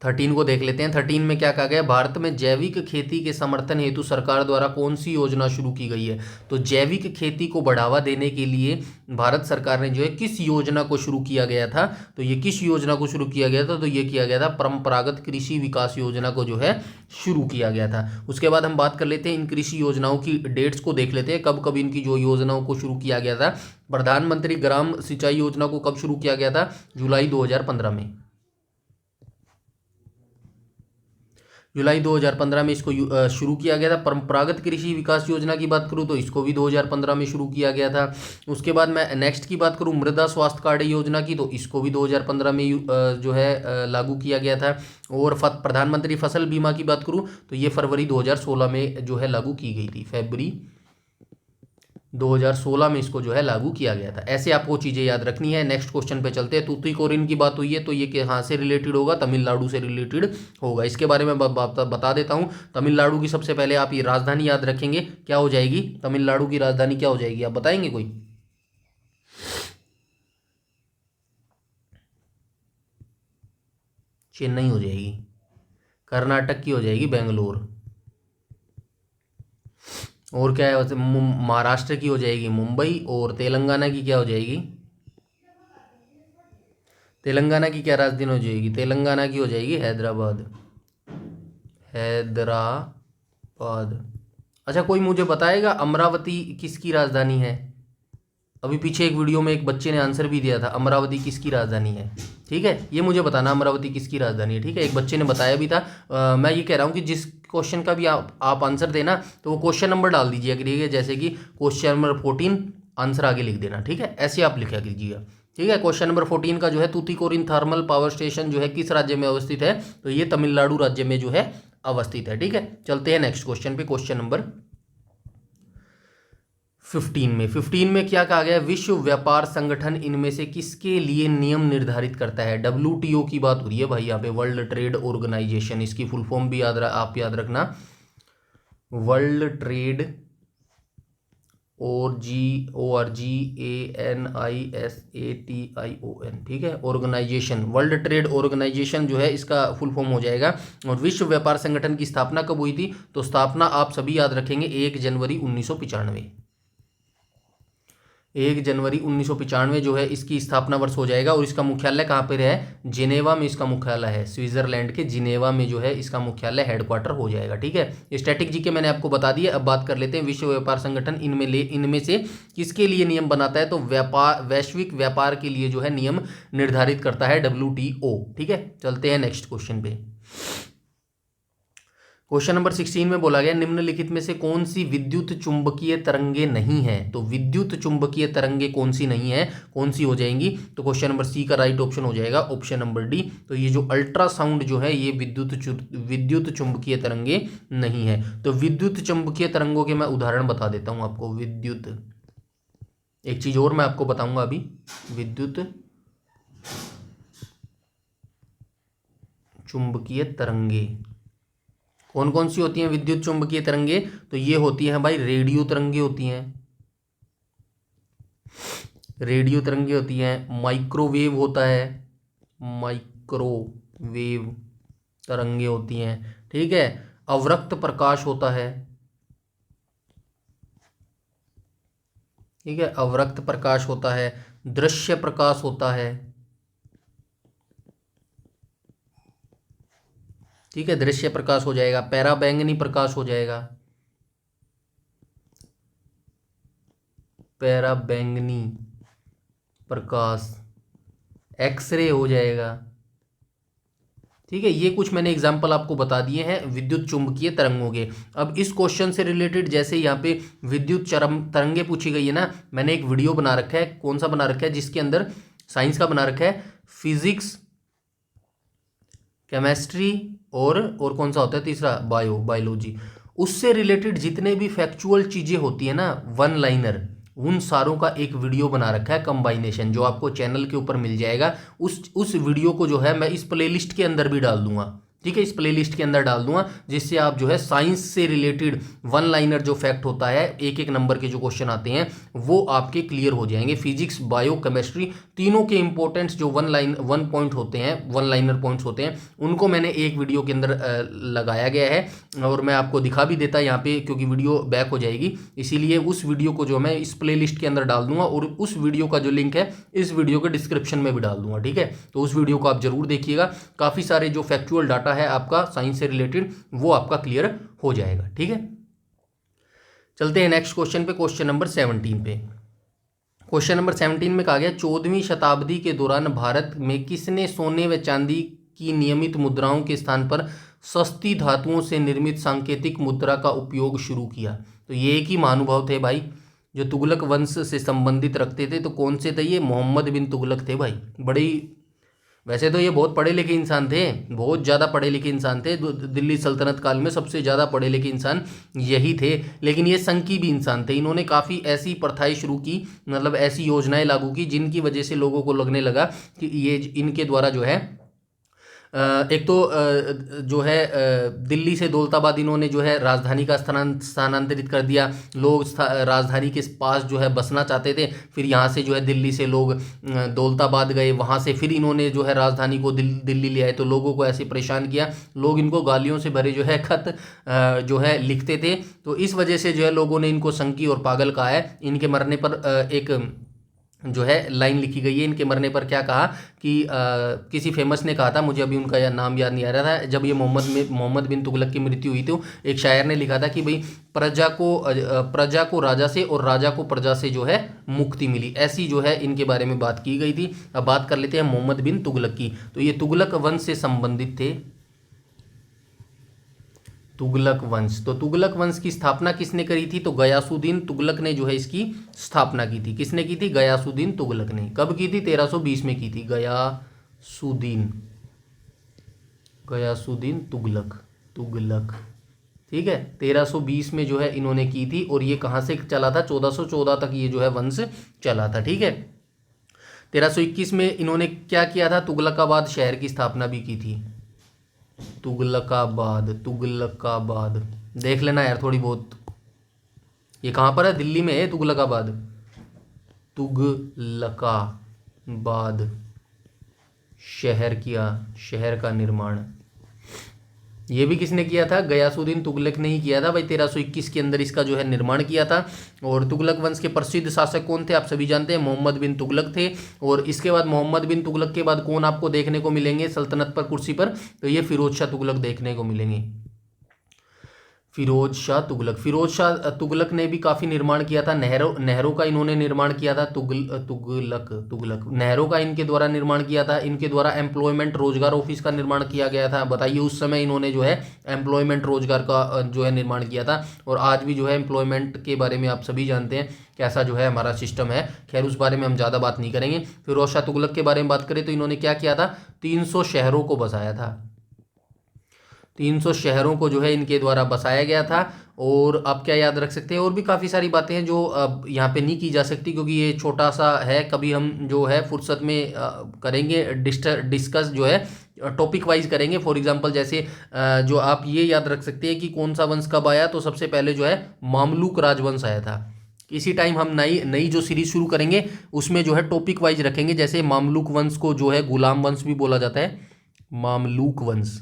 S1: 13 को देख लेते हैं। 13 में क्या कहा गया, भारत में जैविक खेती के समर्थन हेतु सरकार द्वारा कौन सी योजना शुरू की गई है। तो जैविक खेती को बढ़ावा देने के लिए भारत सरकार ने जो है किस योजना को शुरू किया गया था, तो ये किस योजना को शुरू किया गया था, तो ये किया गया था परंपरागत कृषि विकास योजना को जो है शुरू किया गया था। उसके बाद हम बात कर लेते हैं इन कृषि योजनाओं की डेट्स को देख लेते हैं, कब कब इनकी जो योजनाओं को शुरू किया गया था। प्रधानमंत्री ग्राम सिंचाई योजना को कब शुरू किया गया था, जुलाई 2015 में। जुलाई 2015 में इसको शुरू किया गया था। परंपरागत कृषि विकास योजना की बात करूं तो इसको भी 2015 में शुरू किया गया था। उसके बाद मैं नेक्स्ट की बात करूं मृदा स्वास्थ्य कार्ड योजना की, तो इसको भी 2015 में जो है लागू किया गया था। और प्रधानमंत्री फसल बीमा की बात करूं तो ये फरवरी 2016 में जो है लागू की गई थी, फरवरी 2016 में इसको जो है लागू किया गया था। ऐसे आपको चीज़ें याद रखनी है। नेक्स्ट क्वेश्चन पे चलते हैं। तूतीकोरिन की बात हुई है तो ये कहाँ से रिलेटेड होगा, तमिलनाडु से रिलेटेड होगा। इसके बारे में बता देता हूँ। तमिलनाडु की सबसे पहले आप ये राजधानी याद रखेंगे, क्या हो जाएगी, तमिलनाडु की राजधानी क्या हो जाएगी, आप बताएंगे कोई। चेन्नई हो जाएगी। कर्नाटक की हो जाएगी बेंगलोर। और क्या है, महाराष्ट्र की हो जाएगी मुंबई। और तेलंगाना की क्या हो जाएगी, तेलंगाना की क्या राजधानी हो जाएगी, तेलंगाना की हो जाएगी हैदराबाद, हैदराबाद। अच्छा, कोई मुझे बताएगा अमरावती किसकी राजधानी है। अभी पीछे एक वीडियो में एक बच्चे ने आंसर भी दिया था, अमरावती किसकी राजधानी है। ठीक है, ये मुझे बताना अमरावती किसकी राजधानी है। ठीक है, एक बच्चे ने बताया भी था। मैं ये कह रहा हूँ कि जिस क्वेश्चन का भी आप आंसर देना तो वो क्वेश्चन नंबर डाल दीजिएगा, ठीक है, जैसे कि क्वेश्चन नंबर 14 आंसर आगे लिख देना। ठीक है, ऐसे आप लिखा कीजिएगा। ठीक है, क्वेश्चन नंबर 14 का जो है तूतीकोरिन थर्मल पावर स्टेशन जो है किस राज्य में अवस्थित है, तो ये तमिलनाडु राज्य में जो है अवस्थित है। ठीक है, चलते हैं नेक्स्ट क्वेश्चन पे। क्वेश्चन नंबर 15 में क्या कहा गया, विश्व व्यापार संगठन इनमें से किसके लिए नियम निर्धारित करता है। WTO की बात हो रही है भाई यहाँ पे, वर्ल्ड ट्रेड ऑर्गेनाइजेशन। इसकी फुल फॉर्म भी आप याद रखना, वर्ल्ड ट्रेड ORGANISATION। ठीक है, ऑर्गेनाइजेशन, वर्ल्ड ट्रेड ऑर्गेनाइजेशन जो है इसका फुल फॉर्म हो जाएगा। और विश्व व्यापार संगठन की स्थापना कब हुई थी, तो स्थापना आप सभी याद रखेंगे 1 जनवरी 1995। 1 जनवरी 1995 जो है इसकी स्थापना वर्ष हो जाएगा। और इसका मुख्यालय कहाँ पर है, जिनेवा में इसका मुख्यालय है। स्विट्जरलैंड के जिनेवा में जो है इसका मुख्यालय हेडक्वार्टर हो जाएगा। ठीक है, स्टैटिक जीके मैंने आपको बता दिया। अब बात कर लेते हैं विश्व व्यापार संगठन इनमें से किसके लिए नियम बनाता है, तो वैश्विक व्यापार के लिए जो है नियम निर्धारित करता है WTO। ठीक है, चलते हैं नेक्स्ट क्वेश्चन पे। क्वेश्चन नंबर 16 में बोला गया निम्नलिखित में से कौन सी विद्युत चुंबकीय तरंगे नहीं है। तो विद्युत चुंबकीय तरंगे कौन सी नहीं है, कौन सी हो जाएंगी, तो क्वेश्चन नंबर सी का राइट ऑप्शन हो जाएगा ऑप्शन नंबर डी। तो ये जो अल्ट्रासाउंड जो है ये विद्युत चुंबकीय तरंगे नहीं है। तो विद्युत चुंबकीय तरंगों के मैं उदाहरण बता देता हूं आपको। विद्युत, एक चीज और मैं आपको बताऊंगा अभी, विद्युत चुंबकीय तरंगे कौन कौन सी होती हैं विद्युत चुंबकीय तरंगे, तो ये होती हैं भाई रेडियो तरंगे होती हैं, रेडियो तरंगे होती हैं, माइक्रोवेव होता है, माइक्रोवेव तरंगे होती हैं। ठीक है, अवरक्त प्रकाश होता है। ठीक है, अवरक्त प्रकाश होता है, दृश्य प्रकाश होता है। ठीक है, दृश्य प्रकाश हो जाएगा, पैराबैंगनी प्रकाश हो जाएगा, पैराबैंगनी प्रकाश, एक्सरे हो जाएगा। ठीक है, ये कुछ मैंने एग्जांपल आपको बता दिए हैं विद्युत चुंबकीय तरंगों के। अब इस क्वेश्चन से रिलेटेड जैसे यहाँ पे विद्युत तरंगे पूछी गई है ना, मैंने एक वीडियो बना रखा है, कौन सा बना रखा है, जिसके अंदर साइंस का बना रखा है, फिजिक्स, केमिस्ट्री और कौन सा होता है तीसरा, बायोलॉजी। उससे रिलेटेड जितने भी फैक्चुअल चीजें होती है ना, वन लाइनर, उन सारों का एक वीडियो बना रखा है कंबाइनेशन, जो आपको चैनल के ऊपर मिल जाएगा। उस वीडियो को जो है मैं इस प्लेलिस्ट के अंदर भी डाल दूंगा। ठीक है, इस प्लेलिस्ट के अंदर डाल दूंगा, जिससे आप जो है साइंस से रिलेटेड वन लाइनर जो फैक्ट होता है, एक एक नंबर के जो क्वेश्चन आते हैं वो आपके क्लियर हो जाएंगे। फिजिक्स, बायो, केमिस्ट्री, तीनों के इंपॉर्टेंट्स जो वन पॉइंट होते हैं, वन लाइनर पॉइंट्स होते हैं, उनको मैंने एक वीडियो के अंदर लगाया गया है और मैं आपको दिखा भी देता यहाँ पे, क्योंकि वीडियो बैक हो जाएगी, इसीलिए उस वीडियो को जो मैं इस प्लेलिस्ट के अंदर डाल दूंगा और उस वीडियो का जो लिंक है इस वीडियो के डिस्क्रिप्शन में भी डाल दूंगा। ठीक है, तो उस वीडियो को आप जरूर देखिएगा, काफ़ी सारे जो फैक्चुअल डाटा है आपका साइंस से रिलेटेड वो आपका क्लियर हो जाएगा। ठीक है, चलते हैं नेक्स्ट क्वेश्चन पे, क्वेश्चन नंबर 17 पे। क्वेश्चन नंबर 17 में कहा गया 14वीं शताब्दी के दौरान भारत में किसने सोने व चांदी की नियमित मुद्राओं के स्थान पर सस्ती धातुओं से निर्मित सांकेतिक मुद्रा का उपयोग शुरू किया? तो ये एक ही महानुभाव थे भाई, जो तुगलक वंश से संबंधित रखते थे। तो कौन से थे ये? मोहम्मद बिन तुगलक थे भाई। बड़ी, वैसे तो ये बहुत पढ़े लिखे इंसान थे, बहुत ज़्यादा पढ़े लिखे इंसान थे, दिल्ली सल्तनत काल में सबसे ज़्यादा पढ़े लिखे इंसान यही थे। लेकिन ये संकी भी इंसान थे, इन्होंने काफ़ी ऐसी प्रथाएं शुरू की, मतलब ऐसी योजनाएं लागू की जिनकी वजह से लोगों को लगने लगा कि ये इनके द्वारा जो है एक तो जो है दिल्ली से दौलताबाद इन्होंने जो है राजधानी का स्थानांतरित कर दिया। लोग राजधानी के पास जो है बसना चाहते थे, फिर यहाँ से जो है दिल्ली से लोग दौलताबाद गए, वहाँ से फिर इन्होंने जो है राजधानी को दिल्ली ले आए। तो लोगों को ऐसे परेशान किया, लोग इनको गालियों से भरे जो है खत जो है लिखते थे। तो इस वजह से जो है लोगों ने इनको संकी और पागल कहा है। इनके मरने पर एक जो है लाइन लिखी गई है, इनके मरने पर क्या कहा कि किसी फेमस ने कहा था, मुझे अभी उनका नाम याद नहीं आ रहा था, जब ये मोहम्मद बिन तुगलक की मृत्यु हुई थी, एक शायर ने लिखा था कि भाई प्रजा को राजा से और राजा को प्रजा से जो है मुक्ति मिली। ऐसी जो है इनके बारे में बात की गई थी। अब बात कर लेते हैं मोहम्मद बिन तुगलक की। तो ये तुगलक वंश से संबंधित थे, तुगलक वंश। तो तुगलक वंश की स्थापना किसने करी थी? तो गयासुद्दीन तुगलक ने जो है इसकी स्थापना की थी। किसने की थी? गयासुद्दीन तुगलक ने। कब की थी? 1320 में की थी। गयासुद्दीन तुगलक ठीक है, 1320 में जो है इन्होंने की थी। और ये कहाँ से चला था? 1414 तक ये जो है वंश चला था। ठीक है, 1321 में इन्होंने क्या किया था? तुगलकाबाद शहर की स्थापना भी की थी। तुगलकाबाद देख लेना यार थोड़ी बहुत, ये कहाँ पर है? दिल्ली में है तुगलकाबाद शहर का निर्माण ये भी किसने किया था? गयासुद्दीन तुगलक ने ही किया था भाई। 1321 के अंदर इसका जो है निर्माण किया था। और तुगलक वंश के प्रसिद्ध शासक कौन थे? आप सभी जानते हैं, मोहम्मद बिन तुगलक थे। और इसके बाद मोहम्मद बिन तुगलक के बाद कौन आपको देखने को मिलेंगे सल्तनत पर कुर्सी पर? तो ये फिरोज शाह तुगलक देखने को मिलेंगे। फिरोज शाह तुगलक ने भी काफ़ी निर्माण किया था। नहरों का इन्होंने निर्माण किया था। तुगलक नहरों का इनके द्वारा निर्माण किया था। इनके द्वारा एम्प्लॉयमेंट रोजगार ऑफिस का निर्माण किया गया था। बताइए उस समय इन्होंने जो है एम्प्लॉयमेंट रोजगार का जो है निर्माण किया था। और आज भी जो है एम्प्लॉयमेंट के बारे में आप सभी जानते हैं कैसा जो है हमारा सिस्टम है। खैर उस बारे में हम ज़्यादा बात नहीं करेंगे। फिरोज शाह तुगलक के बारे में बात करें तो इन्होंने क्या किया था? 300 शहरों को बसाया था। 300 शहरों को जो है इनके द्वारा बसाया गया था। और आप क्या याद रख सकते हैं? और भी काफ़ी सारी बातें हैं जो अब यहाँ पे नहीं की जा सकती, क्योंकि ये छोटा सा है। कभी हम जो है फुर्सत में करेंगे डिस्कस जो है टॉपिक वाइज करेंगे। फॉर एग्जांपल जैसे जो आप ये याद रख सकते हैं कि कौन सा वंश कब आया, तो सबसे पहले जो है मामलुक राजवंश आया था। इसी टाइम हम नई जो सीरीज शुरू करेंगे उसमें जो है टॉपिक वाइज रखेंगे। जैसे मामलुक वंश को जो है गुलाम वंश भी बोला जाता है। मामलुक वंश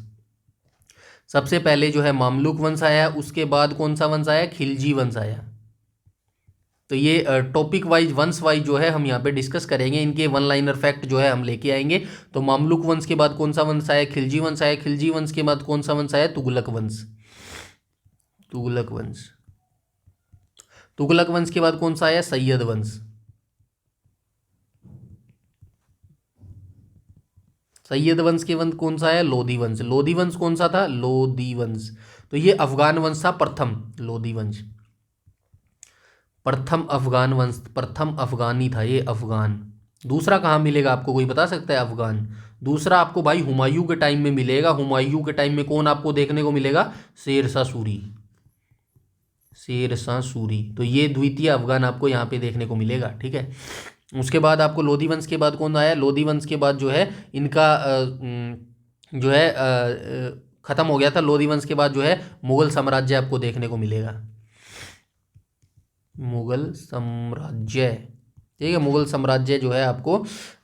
S1: सबसे पहले जो है मामलुक वंश आया, उसके बाद कौन सा वंश आया? खिलजी वंश आया। तो ये टॉपिक वाइज वंश वाइज जो है हम यहाँ पे डिस्कस करेंगे। इनके वन लाइनर फैक्ट जो है हम लेके आएंगे। तो मामलुक वंश के बाद कौन सा वंश आया? खिलजी वंश आया। खिलजी वंश के बाद कौन सा वंश आया? तुगलक वंश के बाद कौन सा आया? सैयद वंश। सैयद वंश के वंश कौन सा है? लोधी वंश। लोधी वंश कौन सा था? लोधी वंश। तो ये अफगान वंश था प्रथम। लोधी वंश प्रथम अफगान वंश, प्रथम अफगानी था ये, अफगान। दूसरा कहाँ मिलेगा आपको, कोई बता सकता है? अफगान दूसरा आपको भाई हुमायूं के टाइम में मिलेगा। हुमायूं के टाइम में कौन आपको देखने को मिलेगा? शेर शाह सूरी। तो ये द्वितीय अफगान आपको यहाँ पे देखने को मिलेगा। ठीक है, उसके बाद आपको लोधी वंश के बाद कौन आया? लोधी वंश के बाद जो है इनका जो है खत्म हो गया था। लोधी वंश के बाद जो है मुगल साम्राज्य आपको देखने को मिलेगा, मुगल साम्राज्य। ठीक है, मुगल साम्राज्य जो है आपको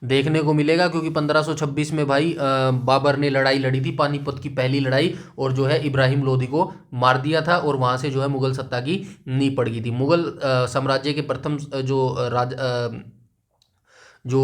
S1: देखने को मिलेगा, क्योंकि 1526 में भाई बाबर ने लड़ाई लड़ी थी, पानीपत की पहली लड़ाई, और जो है इब्राहिम लोधी को मार दिया था, और वहाँ से जो है मुगल सत्ता की नींव पड़ गई थी। मुगल साम्राज्य के प्रथम जो जो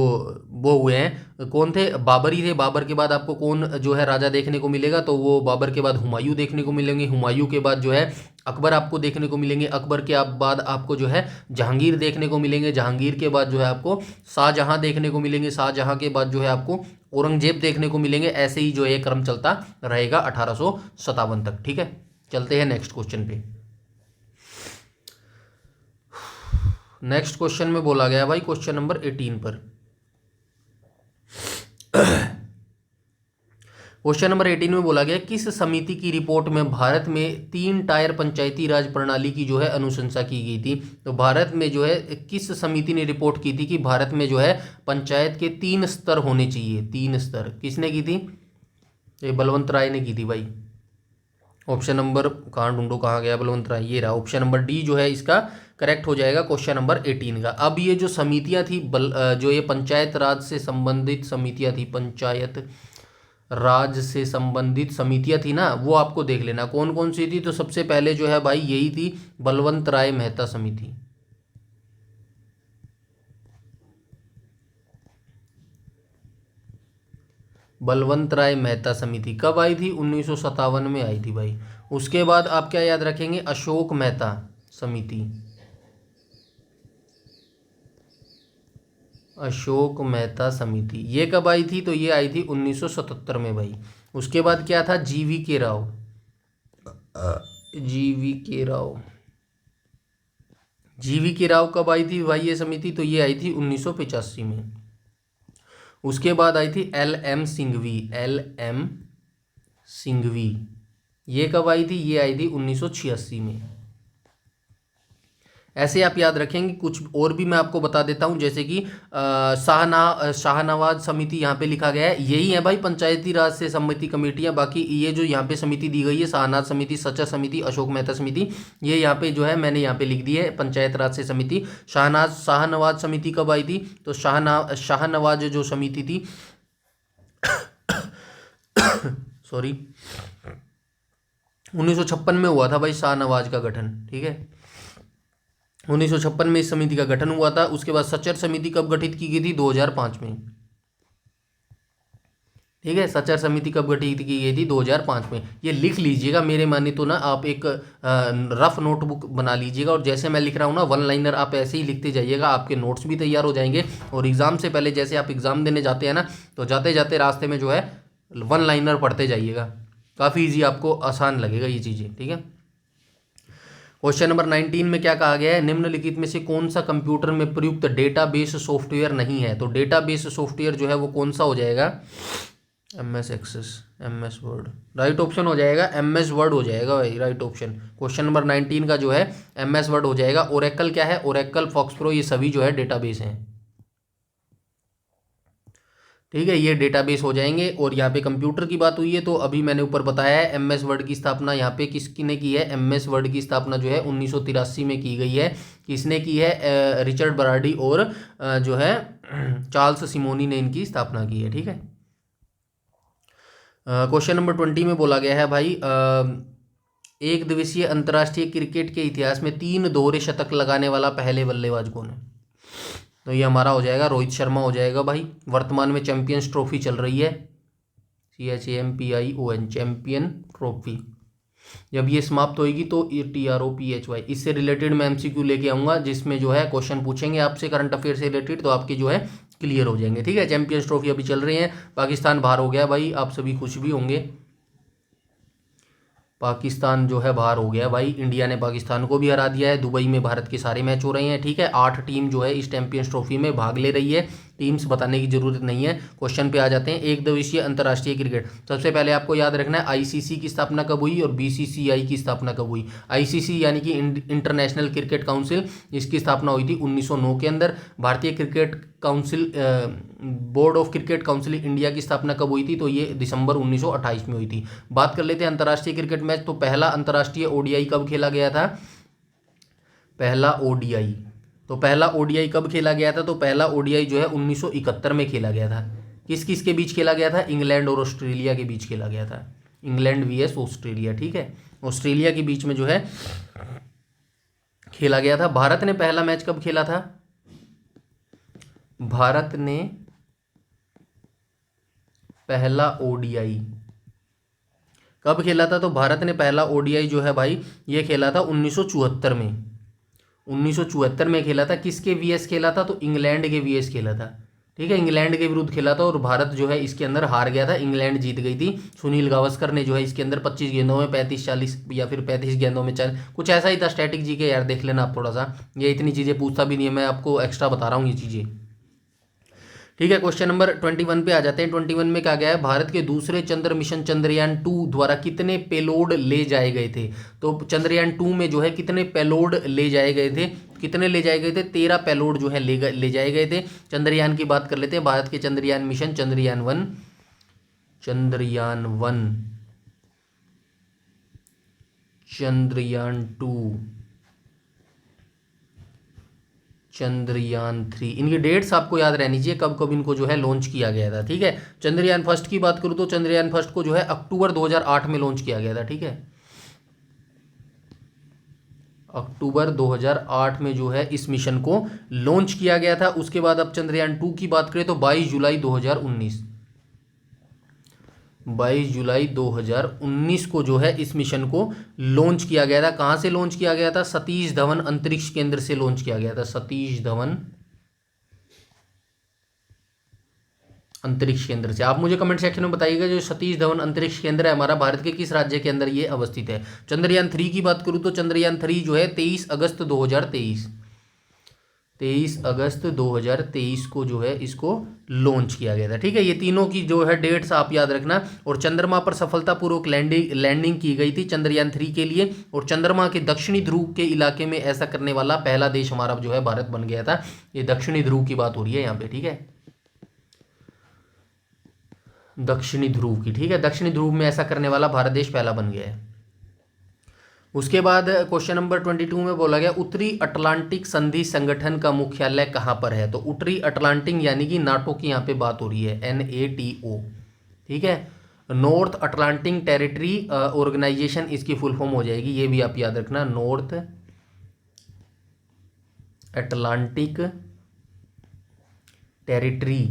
S1: वो हुए हैं कौन थे, बाबर ही थे। बाबर के बाद आपको कौन जो है राजा देखने को मिलेगा, तो वो बाबर के बाद हुमायूं देखने को मिलेंगे, हुमायूं के बाद जो है अकबर आपको देखने को मिलेंगे, अकबर के बाद आपको जो है जहांगीर देखने को मिलेंगे, जहांगीर के बाद जो है आपको शाहजहां देखने को मिलेंगे, शाहजहां के बाद जो है आपको औरंगजेब देखने को मिलेंगे। ऐसे ही जो है क्रम चलता रहेगा 1857 तक। ठीक है, चलते हैं नेक्स्ट क्वेश्चन पे। नेक्स्ट क्वेश्चन में बोला गया भाई क्वेश्चन नंबर 18 पर। क्वेश्चन नंबर 18 में बोला गया किस समिति की रिपोर्ट में भारत में 3 टायर पंचायती राज प्रणाली की जो है अनुशंसा की गई थी। तो भारत में जो है किस समिति ने रिपोर्ट की थी कि भारत में जो है पंचायत के 3 स्तर होने चाहिए। 3 स्तर किसने की थी, ये बलवंत राय ने की थी भाई। ऑप्शन नंबर कहाँ ढूंढो, कहाँ गया बलवंत राय, ये रहा ऑप्शन नंबर डी जो है इसका करेक्ट हो जाएगा क्वेश्चन नंबर 18 का। अब ये जो समितियां थी जो ये पंचायत राज से संबंधित समितियां थी, पंचायत राज से संबंधित समितियां थी ना, वो आपको देख लेना कौन कौन सी थी। तो सबसे पहले जो है भाई यही थी बलवंत राय मेहता समिति। बलवंत राय मेहता समिति कब आई थी, 1957 में आई थी भाई। उसके बाद आप क्या याद रखेंगे, अशोक मेहता समिति। अशोक मेहता समिति ये कब आई थी, तो ये आई थी 1977 में भाई। उसके बाद क्या था, जीवी के राव, जीवी के राव। जीवी के राव कब आई थी भाई ये समिति, तो ये आई थी 1985 में। उसके बाद आई थी L M Singhvi, L M Singhvi ये कब आई थी, ये आई थी 1986 में। ऐसे आप याद रखेंगे। कुछ और भी मैं आपको बता देता हूं, जैसे कि शाहनवाज समिति यहाँ पे लिखा गया है, यही है भाई पंचायती राज से संबंधित कमेटियां। बाकी ये जो यहाँ पे समिति दी गई है, शाहनवाज समिति, सचर समिति, अशोक मेहता समिति, ये यहाँ पे जो है मैंने यहाँ पे लिख दी है पंचायत राज से समिति। शाहनवाज समिति कब आई थी, तो शाहनवाज जो समिति थी सॉरी 1956 में हुआ था भाई शाहनवाज का गठन। ठीक है, 1956 में इस समिति का गठन हुआ था। उसके बाद सचर समिति कब गठित की गई थी, 2005 में। ठीक है, सचर समिति कब गठित की गई थी, 2005 में। ये लिख लीजिएगा, मेरे माने तो ना आप एक रफ नोटबुक बना लीजिएगा, और जैसे मैं लिख रहा हूँ ना वन लाइनर आप ऐसे ही लिखते जाइएगा, आपके नोट्स भी तैयार हो जाएंगे। और एग्जाम से पहले जैसे आप एग्जाम देने जाते हैं ना, तो जाते जाते रास्ते में जो है वन लाइनर पढ़ते जाइएगा, काफ़ी ईजी, आपको आसान लगेगा ये चीज़ें। ठीक है, क्वेश्चन नंबर 19 में क्या कहा गया है, निम्नलिखित में से कौन सा कंप्यूटर में प्रयुक्त डेटाबेस सॉफ्टवेयर नहीं है। तो डेटाबेस सॉफ्टवेयर जो है वो कौन सा हो जाएगा, MS Access, MS Word, right option हो जाएगा, MS वर्ड हो जाएगा भाई, राइट ऑप्शन। क्वेश्चन नंबर 19 का जो है MS वर्ड हो जाएगा। ओरेकल क्या है, ओरेकल, फॉक्स प्रो, ये सभी जो है डेटाबेस हैं। ठीक है, ये डेटाबेस हो जाएंगे। और यहाँ पे कंप्यूटर की बात हुई है, तो अभी मैंने ऊपर बताया है MS वर्ड की स्थापना यहाँ पे किसकी ने की है, MS वर्ड की स्थापना जो है 1983 में की गई है। किसने की है, रिचर्ड बराडी और जो है चार्ल्स सिमोनी ने इनकी स्थापना की है। ठीक है, क्वेश्चन नंबर 20 में बोला गया है भाई एक दिवसीय अंतर्राष्ट्रीय क्रिकेट के इतिहास में 3 दोहरे शतक लगाने वाला पहले बल्लेबाज कौन है। तो ये हमारा हो जाएगा रोहित शर्मा हो जाएगा भाई। वर्तमान में चैंपियंस ट्रॉफी चल रही है, CHAMPION, चैंपियन ट्रॉफी। जब ये समाप्त होएगी तो ये TROPHY, इससे रिलेटेड मैं MCQ लेके आऊँगा, जिसमें जो है क्वेश्चन पूछेंगे आपसे करंट अफेयर से रिलेटेड, तो आपके जो है क्लियर हो जाएंगे। ठीक है, चैंपियंस ट्रॉफी अभी चल रही है, पाकिस्तान बाहर हो गया भाई, आप सभी खुश भी होंगे। पाकिस्तान जो है बाहर हो गया भाई, इंडिया ने पाकिस्तान को भी हरा दिया है। दुबई में भारत के सारे मैच हो रहे हैं। ठीक है, 8 टीम जो है इस चैंपियंस ट्रॉफी में भाग ले रही है। टीम्स बताने की जरूरत नहीं है, क्वेश्चन पे आ जाते हैं। एक दिवसीय अंतर्राष्ट्रीय क्रिकेट, सबसे पहले आपको याद रखना है आईसीसी की स्थापना कब हुई और बीसीसीआई की स्थापना कब हुई। आईसीसी यानी कि इंटरनेशनल क्रिकेट काउंसिल, इसकी स्थापना हुई थी 1909 के अंदर। भारतीय cricket council, board of cricket council India की स्थापना कब हुई थी, तो ये दिसंबर 1928 में हुई थी। बात कर लेते हैं अंतर्राष्ट्रीय क्रिकेट मैच, तो पहला अंतर्राष्ट्रीय ओडीआई कब खेला गया था, पहला ओडीआई, तो पहला ओडीआई कब खेला गया था, तो पहला ओडीआई जो है 1971 में खेला गया था। किस किस के बीच खेला गया था, इंग्लैंड और ऑस्ट्रेलिया के बीच खेला गया था, इंग्लैंड वीएस ऑस्ट्रेलिया, ठीक है, ऑस्ट्रेलिया के बीच में जो है खेला गया था। भारत ने पहला मैच कब खेला था, भारत ने पहला ओडीआई कब खेला था, तो भारत ने पहला ओडीआई जो है भाई ये खेला था 1974 में, 1974 में खेला था। किसके वीएस खेला था, तो इंग्लैंड के वीएस खेला था, ठीक है, इंग्लैंड के विरुद्ध खेला था और भारत जो है इसके अंदर हार गया था, इंग्लैंड जीत गई थी। सुनील गावस्कर ने जो है इसके अंदर 25 गेंदों में 35-40 या फिर 35 गेंदों में 40, कुछ ऐसा ही था। स्टैटिक जी के यार देख लेना आप थोड़ा सा, ये इतनी चीज़ें पूछता भी नहीं है, मैं आपको एक्स्ट्रा बता रहा हूँ ये चीज़ें, ठीक है। क्वेश्चन नंबर 21 पे आ जाते हैं। 21 में कहा गया है भारत के दूसरे चंद्र मिशन चंद्रयान 2 द्वारा कितने पेलोड ले जाए गए थे, तो चंद्रयान 2 में जो है कितने पेलोड ले जाए गए थे, कितने ले जाए गए थे, 13 पेलोड जो है ले जाए गए थे। चंद्रयान की बात कर लेते हैं, भारत के चंद्रयान मिशन चंद्रयान 1, चंद्रयान 1, चंद्रयान 2, चंद्रयान 3, इनकी डेट्स आपको याद रहनी चाहिए कब कब इनको जो है लॉन्च किया गया था, ठीक है। चंद्रयान फर्स्ट की बात करूँ तो चंद्रयान फर्स्ट को जो है अक्टूबर 2008 में लॉन्च किया गया था, ठीक है, अक्टूबर 2008 में जो है इस मिशन को लॉन्च किया गया था। उसके बाद अब चंद्रयान 2 की बात करें तो 22 जुलाई 2019, 22 जुलाई 2019 को जो है इस मिशन को लॉन्च किया गया था। कहाँ से लॉन्च किया गया था, सतीश धवन अंतरिक्ष केंद्र से लॉन्च किया गया था, सतीश धवन अंतरिक्ष केंद्र से। आप मुझे कमेंट सेक्शन में बताइएगा जो सतीश धवन अंतरिक्ष केंद्र है हमारा भारत के किस राज्य के अंदर ये अवस्थित है। चंद्रयान 3 की बात करूँ तो चंद्रयान 3 जो है 23 अगस्त 2023, 23 अगस्त 2023 को जो है इसको लॉन्च किया गया था, ठीक है। ये तीनों की जो है डेट्स आप याद रखना। और चंद्रमा पर सफलतापूर्वक लैंडिंग की गई थी चंद्रयान 3 के लिए, और चंद्रमा के दक्षिणी ध्रुव के इलाके में ऐसा करने वाला पहला देश हमारा जो है भारत बन गया था। ये दक्षिणी ध्रुव की बात हो रही है यहाँ पे, ठीक है, दक्षिणी ध्रुव की, ठीक है, दक्षिणी ध्रुव में ऐसा करने वाला भारत देश पहला बन गया है। उसके बाद क्वेश्चन नंबर 22 में बोला गया उत्तरी अटलांटिक संधि संगठन का मुख्यालय कहाँ पर है, तो उत्तरी अटलांटिक यानी कि नाटो की यहाँ पे बात हो रही है, NATO, ठीक है। नॉर्थ अटलांटिक टेरिटरी ऑर्गेनाइजेशन इसकी फुल फॉर्म हो जाएगी, ये भी आप याद रखना, नॉर्थ अटलांटिक टेरिटरी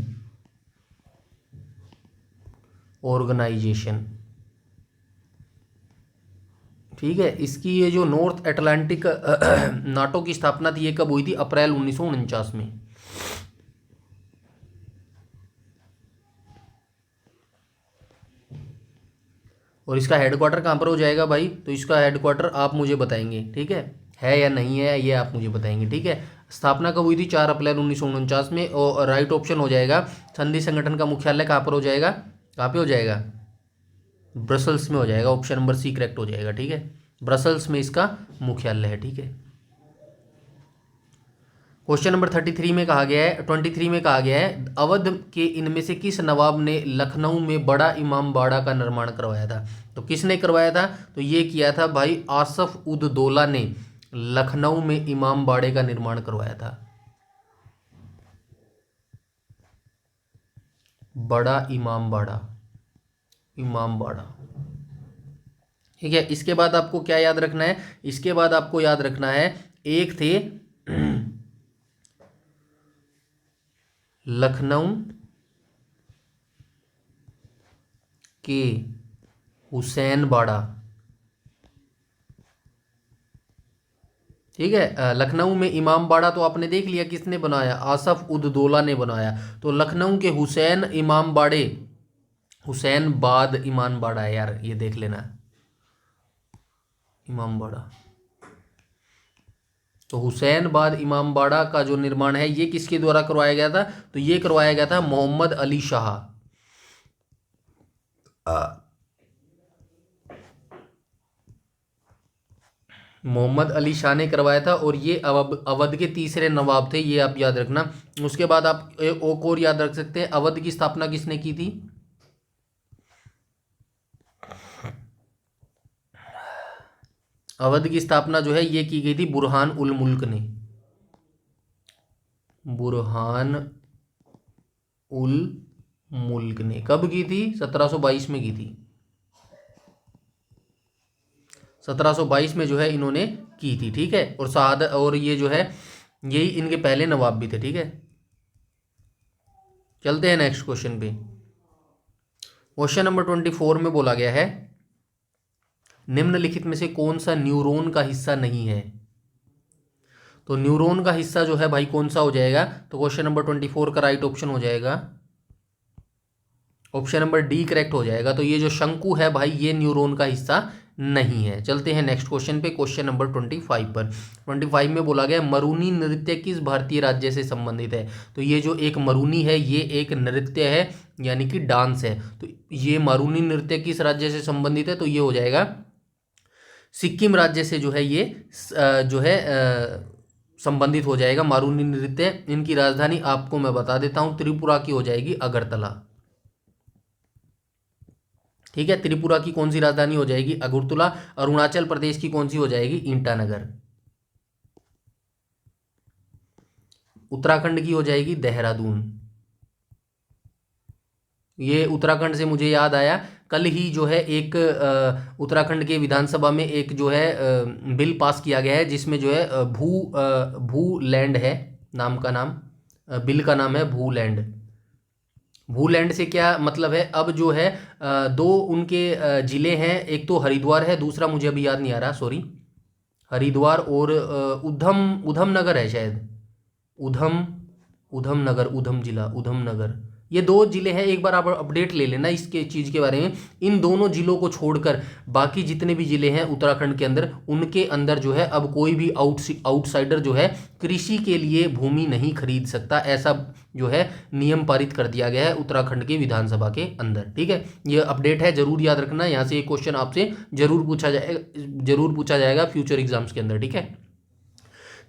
S1: ऑर्गेनाइजेशन, ठीक है। इसकी ये जो नॉर्थ अटलांटिक नाटो की स्थापना थी ये कब हुई थी, अप्रैल 1949 में। और इसका हेडक्वार्टर कहाँ पर हो जाएगा भाई, तो इसका हेडक्वार्टर आप मुझे बताएंगे, ठीक है या नहीं है ये आप मुझे बताएंगे, ठीक है। स्थापना कब हुई थी, 4 अप्रैल 1949 में। और राइट ऑप्शन हो जाएगा, संधि संगठन का मुख्यालय कहाँ पर हो जाएगा, कहाँ पे हो जाएगा, ब्रसल्स में हो जाएगा, ऑप्शन नंबर सी करेक्ट हो जाएगा, ठीक है, ब्रसल्स में इसका मुख्यालय है, ठीक है। क्वेश्चन नंबर 33 में कहा गया है, 23 में कहा गया है अवध के इनमें से किस नवाब ने लखनऊ में बड़ा इमाम बाड़ा का निर्माण करवाया था, तो किसने करवाया था, तो ये किया था भाई आसफ उद दौला ने लखनऊ में इमाम बाड़े का निर्माण करवाया था, बड़ा इमाम बाड़ा, इमाम बाड़ा, ठीक है। इसके बाद आपको क्या याद रखना है, इसके बाद आपको याद रखना है एक थे लखनऊ के हुसैन बाड़ा, ठीक है। लखनऊ में इमाम बाड़ा तो आपने देख लिया किसने बनाया, आसफ उद दौला ने बनाया। तो लखनऊ के हुसैन इमाम बाड़े, हुसैन बाद इमाम बाड़ा है यार, ये देख लेना, इमाम बाड़ा तो हुसैनबाद इमामबाड़ा का जो निर्माण है ये किसके द्वारा करवाया गया था? तो ये करवाया गया था मोहम्मद अली शाह। मोहम्मद अली शाह ने करवाया था और ये अवध के तीसरे नवाब थे, ये आप याद रखना। उसके बाद आप एक और याद रख सकते हैं, अवध की स्थापना किसने की थी? अवध की स्थापना जो है ये की गई थी बुरहान उल मुल्क ने। बुरहान उल मुल्क ने कब की थी? 1722 में की थी। 1722 में जो है इन्होंने की थी, ठीक है। और शहादत, और ये जो है यही इनके पहले नवाब भी थे, ठीक है। चलते हैं नेक्स्ट क्वेश्चन पे। क्वेश्चन नंबर 24 में बोला गया है निम्नलिखित में से कौन सा न्यूरॉन का हिस्सा नहीं है? तो न्यूरॉन का हिस्सा जो है भाई कौन सा हो जाएगा? तो क्वेश्चन नंबर 24 का राइट ऑप्शन हो जाएगा ऑप्शन नंबर डी करेक्ट हो जाएगा। तो ये जो शंकु है भाई ये न्यूरॉन का हिस्सा नहीं है। चलते हैं नेक्स्ट क्वेश्चन पे, क्वेश्चन नंबर 25 पर। 25 में बोला गया मरूनी नृत्य किस भारतीय राज्य से संबंधित है? तो ये जो एक मरूनी है ये एक नृत्य है, यानी कि डांस है। तो ये मरूनी नृत्य किस राज्य से संबंधित है? तो ये हो जाएगा सिक्किम राज्य से जो है ये जो है संबंधित हो जाएगा मारूनी नृत्य। इनकी राजधानी आपको मैं बता देता हूँ, त्रिपुरा की हो जाएगी अगरतला, ठीक है। त्रिपुरा की कौन सी राजधानी हो जाएगी? अगरतला। अरुणाचल प्रदेश की कौन सी हो जाएगी? ईटानगर। उत्तराखंड की हो जाएगी देहरादून। ये उत्तराखंड से मुझे याद आया, कल ही जो है एक उत्तराखंड के विधानसभा में एक जो है बिल पास किया गया है जिसमें जो है भू लैंड है, नाम का नाम बिल का नाम है भू लैंड। भू लैंड से क्या मतलब है? अब जो है दो उनके जिले हैं, एक तो हरिद्वार है, दूसरा मुझे अभी याद नहीं आ रहा, सॉरी। हरिद्वार और उधम नगर है शायद, उधम उधम नगर, उधम जिला, उधम नगर, ये दो जिले हैं। एक बार आप अपडेट ले लेना इसके चीज़ के बारे में। इन दोनों जिलों को छोड़कर बाकी जितने भी जिले हैं उत्तराखंड के अंदर, उनके अंदर जो है अब कोई भी आउटसाइडर जो है कृषि के लिए भूमि नहीं खरीद सकता, ऐसा जो है नियम पारित कर दिया गया है उत्तराखंड की विधानसभा के अंदर, ठीक है। ये अपडेट है, जरूर याद रखना। यहाँ से एक क्वेश्चन आपसे जरूर पूछा जाएगा फ्यूचर एग्जाम्स के अंदर, ठीक है।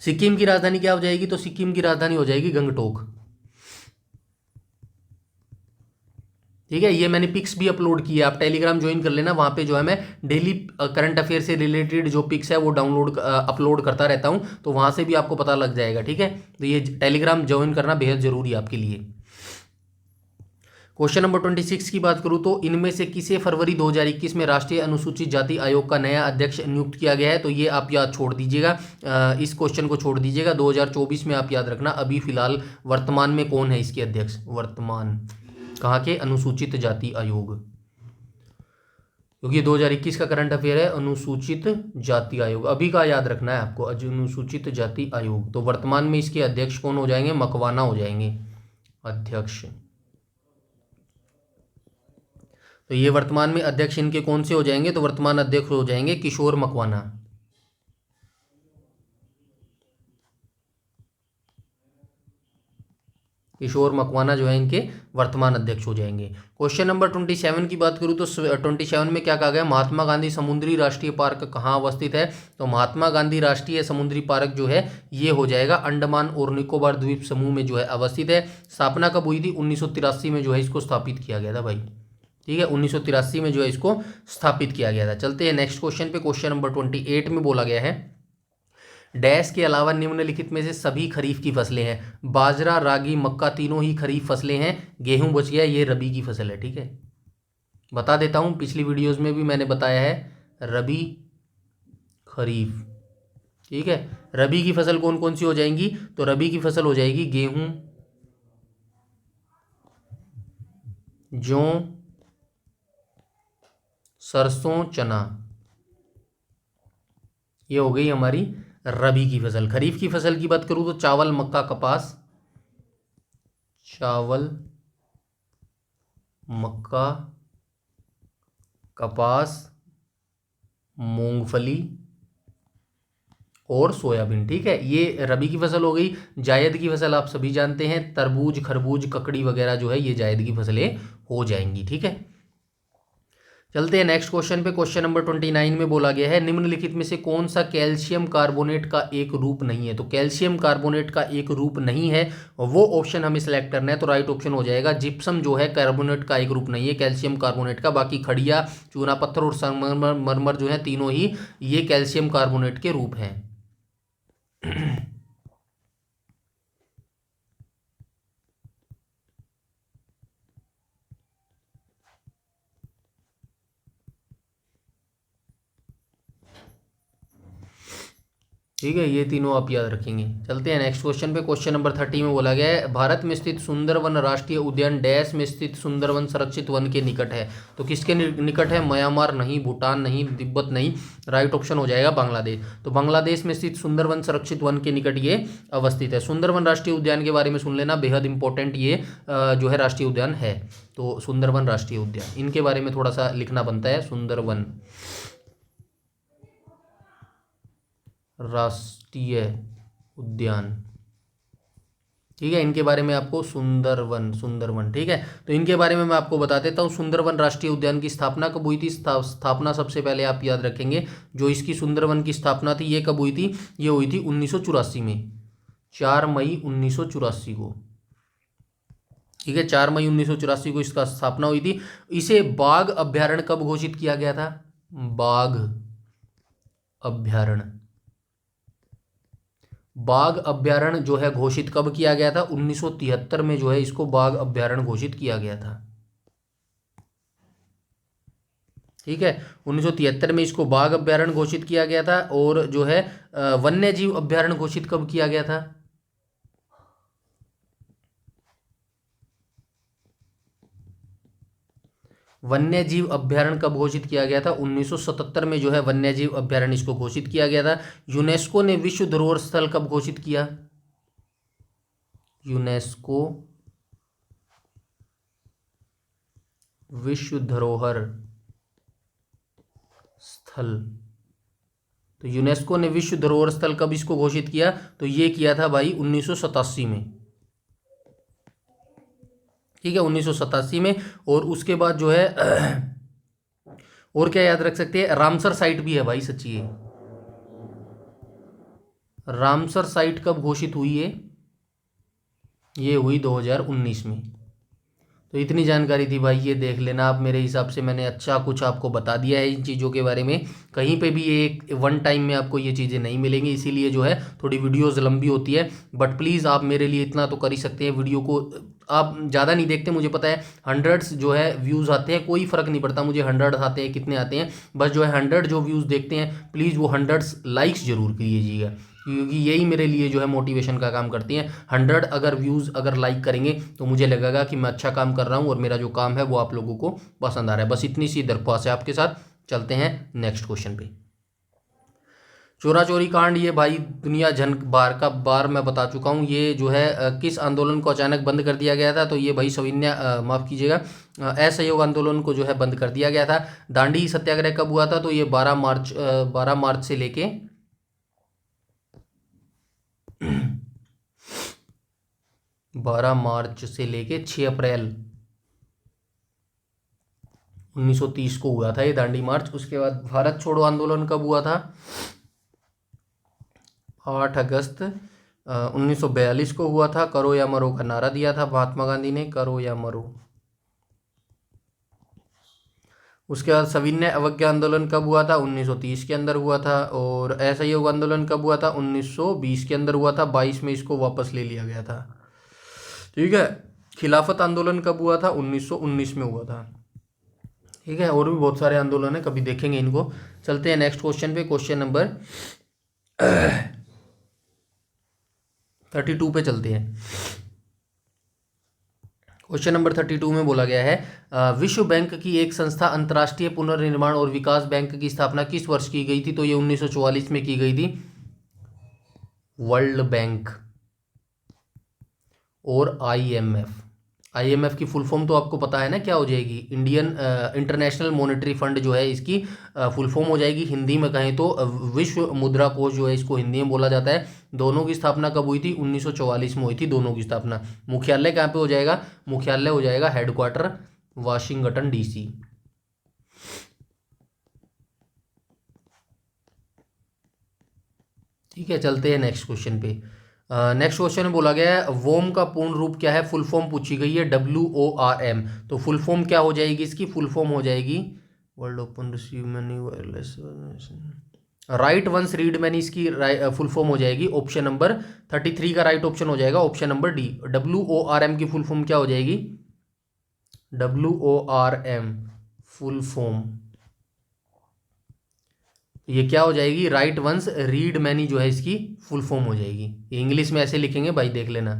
S1: सिक्किम की राजधानी क्या हो जाएगी? तो सिक्किम की राजधानी हो जाएगी गंगटोक, ठीक है। ये मैंने पिक्स भी अपलोड की है, आप टेलीग्राम ज्वाइन कर लेना, वहाँ पे जो है मैं डेली करंट अफेयर से रिलेटेड जो पिक्स है वो अपलोड करता रहता हूँ, तो वहाँ से भी आपको पता लग जाएगा, ठीक है। तो ये टेलीग्राम ज्वाइन करना बेहद जरूरी है आपके लिए। क्वेश्चन नंबर 26 की बात करूँ तो इनमें से किसे फरवरी 2021 में राष्ट्रीय अनुसूचित जाति आयोग का नया अध्यक्ष नियुक्त किया गया है? तो ये आप याद छोड़ दीजिएगा, इस क्वेश्चन को छोड़ दीजिएगा। 2024 में आप याद रखना। अभी फिलहाल वर्तमान में कौन है इसके अध्यक्ष? वर्तमान कहाँ के? अनुसूचित जाति आयोग, क्योंकि 2021 का करंट अफेयर है अनुसूचित जाति आयोग, अभी का याद रखना है आपको, अनुसूचित जाति आयोग। तो वर्तमान में इसके अध्यक्ष कौन हो जाएंगे? मकवाना हो जाएंगे अध्यक्ष। तो ये वर्तमान में अध्यक्ष इनके कौन से हो जाएंगे? तो वर्तमान अध्यक्ष हो जाएंगे किशोर मकवाना। किशोर मकवाना जो है इनके वर्तमान अध्यक्ष हो जाएंगे। क्वेश्चन नंबर 27 की बात करूँ तो 27 में क्या कहा गया? महात्मा गांधी समुद्री राष्ट्रीय पार्क कहाँ अवस्थित है? तो महात्मा गांधी राष्ट्रीय समुद्री पार्क जो है ये हो जाएगा अंडमान और निकोबार द्वीप समूह में जो है अवस्थित है। स्थापना कब हुई थी? 1983 में जो है इसको स्थापित किया गया था भाई, ठीक है। 1983 में जो है इसको स्थापित किया गया था। चलते हैं नेक्स्ट क्वेश्चन पे। क्वेश्चन नंबर 28 में बोला गया है डैश के अलावा निम्नलिखित में से सभी खरीफ की फसलें हैं। बाजरा, रागी, मक्का तीनों ही खरीफ फसलें हैं। गेहूं बच गया, ये रबी की फसल है, ठीक है। बता देता हूं, पिछली वीडियोस में भी मैंने बताया है रबी खरीफ, ठीक है। रबी की फसल कौन कौन सी हो जाएंगी? तो रबी की फसल हो जाएगी गेहूं, जौ, सरसों, चना, ये हो गई हमारी रबी की फसल। खरीफ की फसल की बात करूं तो चावल, मक्का, कपास, चावल, मक्का, कपास, मूंगफली और सोयाबीन। ठीक है, ये रबी की फसल हो गई। जायद की फसल आप सभी जानते हैं, तरबूज, खरबूज, ककड़ी वगैरह जो है ये जायद की फसलें हो जाएंगी। ठीक है, चलते हैं नेक्स्ट क्वेश्चन पे। क्वेश्चन नंबर 29 में बोला गया है निम्नलिखित में से कौन सा कैल्शियम कार्बोनेट का एक रूप नहीं है। तो कैल्शियम कार्बोनेट का एक रूप नहीं है, वो ऑप्शन हमें सेलेक्ट करना है। तो राइट ऑप्शन हो जाएगा जिप्सम जो है कार्बोनेट का एक रूप नहीं है कैल्शियम कार्बोनेट का। बाकी खड़िया, चूना पत्थर और संगमरमर जो है तीनों ही ये कैल्शियम कार्बोनेट के रूप हैं। ठीक है, ये तीनों आप याद रखेंगे। चलते हैं नेक्स्ट क्वेश्चन पे। क्वेश्चन नंबर 30 में बोला गया है भारत में स्थित सुंदरवन राष्ट्रीय उद्यान डैश में स्थित सुंदरवन संरक्षित वन के निकट है। तो किसके निकट है? म्यांमार नहीं, भूटान नहीं, तिब्बत नहीं। राइट ऑप्शन हो जाएगा बांग्लादेश। तो बांग्लादेश में स्थित सुंदरवन संरक्षित वन के निकट ये अवस्थित है। सुंदरवन राष्ट्रीय उद्यान के बारे में सुन लेना, बेहद इंपॉर्टेंट ये जो है राष्ट्रीय उद्यान है। तो सुंदरवन राष्ट्रीय उद्यान, इनके बारे में थोड़ा सा लिखना बनता है। सुंदरवन राष्ट्रीय उद्यान, ठीक है, इनके बारे में आपको सुंदरवन ठीक है। तो इनके बारे में मैं आपको बता देता हूँ। सुंदरवन राष्ट्रीय उद्यान की स्थापना कब हुई थी? स्थापना सबसे पहले आप याद रखेंगे, जो इसकी सुंदरवन की स्थापना थी ये कब हुई थी? ये हुई थी 1984 में, 4 मई 1984 को। ठीक है, 4 मई 1984 को इसका स्थापना हुई थी। इसे बाघ अभ्यारण्य कब घोषित किया गया था? बाघ अभ्यारण्य, बाघ अभ्यारण्य जो है घोषित कब किया गया था? 1973 में जो है इसको बाघ अभ्यारण्य घोषित किया गया था। ठीक है, 1973 में इसको बाघ अभ्यारण्य घोषित किया गया था। और जो है वन्य जीव अभ्यारण्य घोषित कब किया गया था? वन्य जीव अभ्यारण्य कब घोषित किया गया था? 1977 में जो है वन्य जीव अभ्यारण्य इसको घोषित किया गया था। यूनेस्को ने विश्व धरोहर स्थल कब घोषित किया? यूनेस्को विश्व धरोहर स्थल, तो यूनेस्को ने विश्व धरोहर स्थल कब इसको घोषित किया? तो ये किया था भाई 1987 में। ठीक है, 1987 में। और उसके बाद जो है और क्या याद रख सकते हैं? रामसर साइट भी है भाई, सच्ची है। रामसर साइट कब घोषित हुई है? ये हुई 2019 में। तो इतनी जानकारी थी भाई, ये देख लेना आप। मेरे हिसाब से मैंने अच्छा कुछ आपको बता दिया है इन चीज़ों के बारे में। कहीं पे भी ये एक वन टाइम में आपको ये चीज़ें नहीं मिलेंगी, इसीलिए जो है थोड़ी वीडियोस लंबी होती है। बट प्लीज़ आप मेरे लिए इतना तो कर ही सकते हैं, वीडियो को आप ज़्यादा नहीं देखते, मुझे पता है। हंड्रेड्स जो है व्यूज़ आते हैं, कोई फ़र्क नहीं पड़ता मुझे 100 आते हैं कितने आते हैं, बस जो है 100 जो व्यूज़ देखते हैं प्लीज़ वो 100 लाइक्स ज़रूर कीजिएगा, क्योंकि यही मेरे लिए जो है मोटिवेशन का काम करती हैं। 100 अगर व्यूज़ अगर लाइक करेंगे तो मुझे लगेगा कि मैं अच्छा काम कर रहा हूँ और मेरा जो काम है वो आप लोगों को पसंद आ रहा है। बस इतनी सी दरख्वास्त है आपके साथ। चलते हैं नेक्स्ट क्वेश्चन पे। चोरा चोरी कांड, ये भाई दुनिया जन बार मैं बता चुका हूँ। ये जो है किस आंदोलन को अचानक बंद कर दिया गया था? तो ये भाई सविनय माफ़ कीजिएगा, असहयोग आंदोलन को जो है बंद कर दिया गया था। दांडी सत्याग्रह कब हुआ था? तो ये 12 मार्च से लेके 12 मार्च से लेके 6 अप्रैल 1930 को हुआ था ये दांडी मार्च। उसके बाद भारत छोड़ो आंदोलन कब हुआ था? 8 अगस्त 1942 को हुआ था। करो या मरो का नारा दिया था महात्मा गांधी ने, करो या मरो। उसके बाद सविनय अवज्ञा आंदोलन कब हुआ था? 1930 के अंदर हुआ था। और असहयोग आंदोलन कब हुआ था? 1920 के अंदर हुआ था। 22 में इसको वापस ले लिया गया था। ठीक है, खिलाफत आंदोलन कब हुआ था? 1919 में हुआ था। ठीक है, और भी बहुत सारे आंदोलन है, कभी देखेंगे इनको। चलते हैं नेक्स्ट क्वेश्चन पे। क्वेश्चन नंबर 32 पे चलते हैं। क्वेश्चन नंबर 32 में बोला गया है विश्व बैंक की एक संस्था अंतर्राष्ट्रीय पुनर्निर्माण और विकास बैंक की स्थापना किस वर्ष की गई थी? तो ये 1944 में की गई थी। वर्ल्ड बैंक और IMF, आईएमएफ की फुल फॉर्म तो आपको पता है ना क्या हो जाएगी, इंडियन इंटरनेशनल मॉनेटरी फंड जो है इसकी फुल फॉर्म हो जाएगी। हिंदी में कहें तो विश्व मुद्रा कोष जो है इसको हिंदी में बोला जाता है। दोनों की स्थापना कब हुई थी? 1944 में हुई थी दोनों की स्थापना। मुख्यालय कहाँ पे हो जाएगा? मुख्यालय हो जाएगा हेडक्वार्टर वाशिंगटन डीसी। ठीक है, चलते हैं नेक्स्ट क्वेश्चन पे। नेक्स्ट क्वेश्चन में बोला गया है वोम का पूर्ण रूप क्या है? फुल फॉर्म पूछी गई है, WORM। तो फुल फॉर्म क्या हो जाएगी इसकी? फुल फॉर्म हो जाएगी world open receive many wireless write once read many. इसकी फुल फॉर्म हो जाएगी ऑप्शन नंबर 33 का राइट ऑप्शन हो जाएगा ऑप्शन नंबर डी। WORM की फुल फॉर्म क्या हो जाएगी? WORM फुल फॉर्म ये क्या हो जाएगी? राइट वंस रीड मैनी जो है इसकी फुल फॉर्म हो जाएगी। ये इंग्लिश में ऐसे लिखेंगे भाई, देख लेना।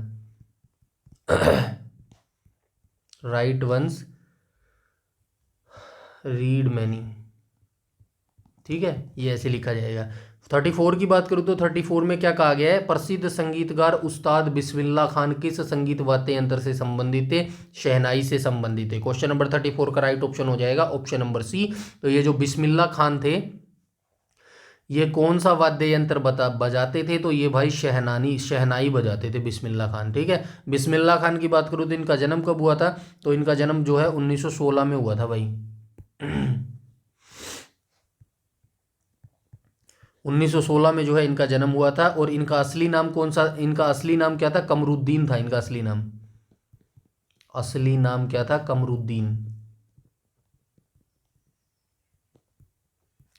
S1: राइट वंस रीड मैनी, ठीक है, ये ऐसे लिखा जाएगा। 34 की बात करूँ तो 34 में क्या कहा गया है? प्रसिद्ध संगीतकार उस्ताद बिस्मिल्लाह खान किस संगीत वाद्य यंत्र से संबंधित थे? शहनाई से संबंधित है। क्वेश्चन नंबर 34 का राइट ऑप्शन हो जाएगा ऑप्शन नंबर सी। तो ये जो बिस्मिल्लाह खान थे ये कौन सा वाद्य यंत्र बजाते थे? तो ये भाई शहनाई बजाते थे बिस्मिल्लाह खान। ठीक है, बिस्मिल्लाह खान की बात करूँ तो इनका जन्म कब हुआ था? तो इनका जन्म जो है 1916 में हुआ था भाई। 1916 में जो है इनका जन्म हुआ था। और इनका असली नाम कौन सा? इनका असली नाम क्या था? कमरुद्दीन था इनका असली नाम। असली नाम क्या था? कमरुद्दीन।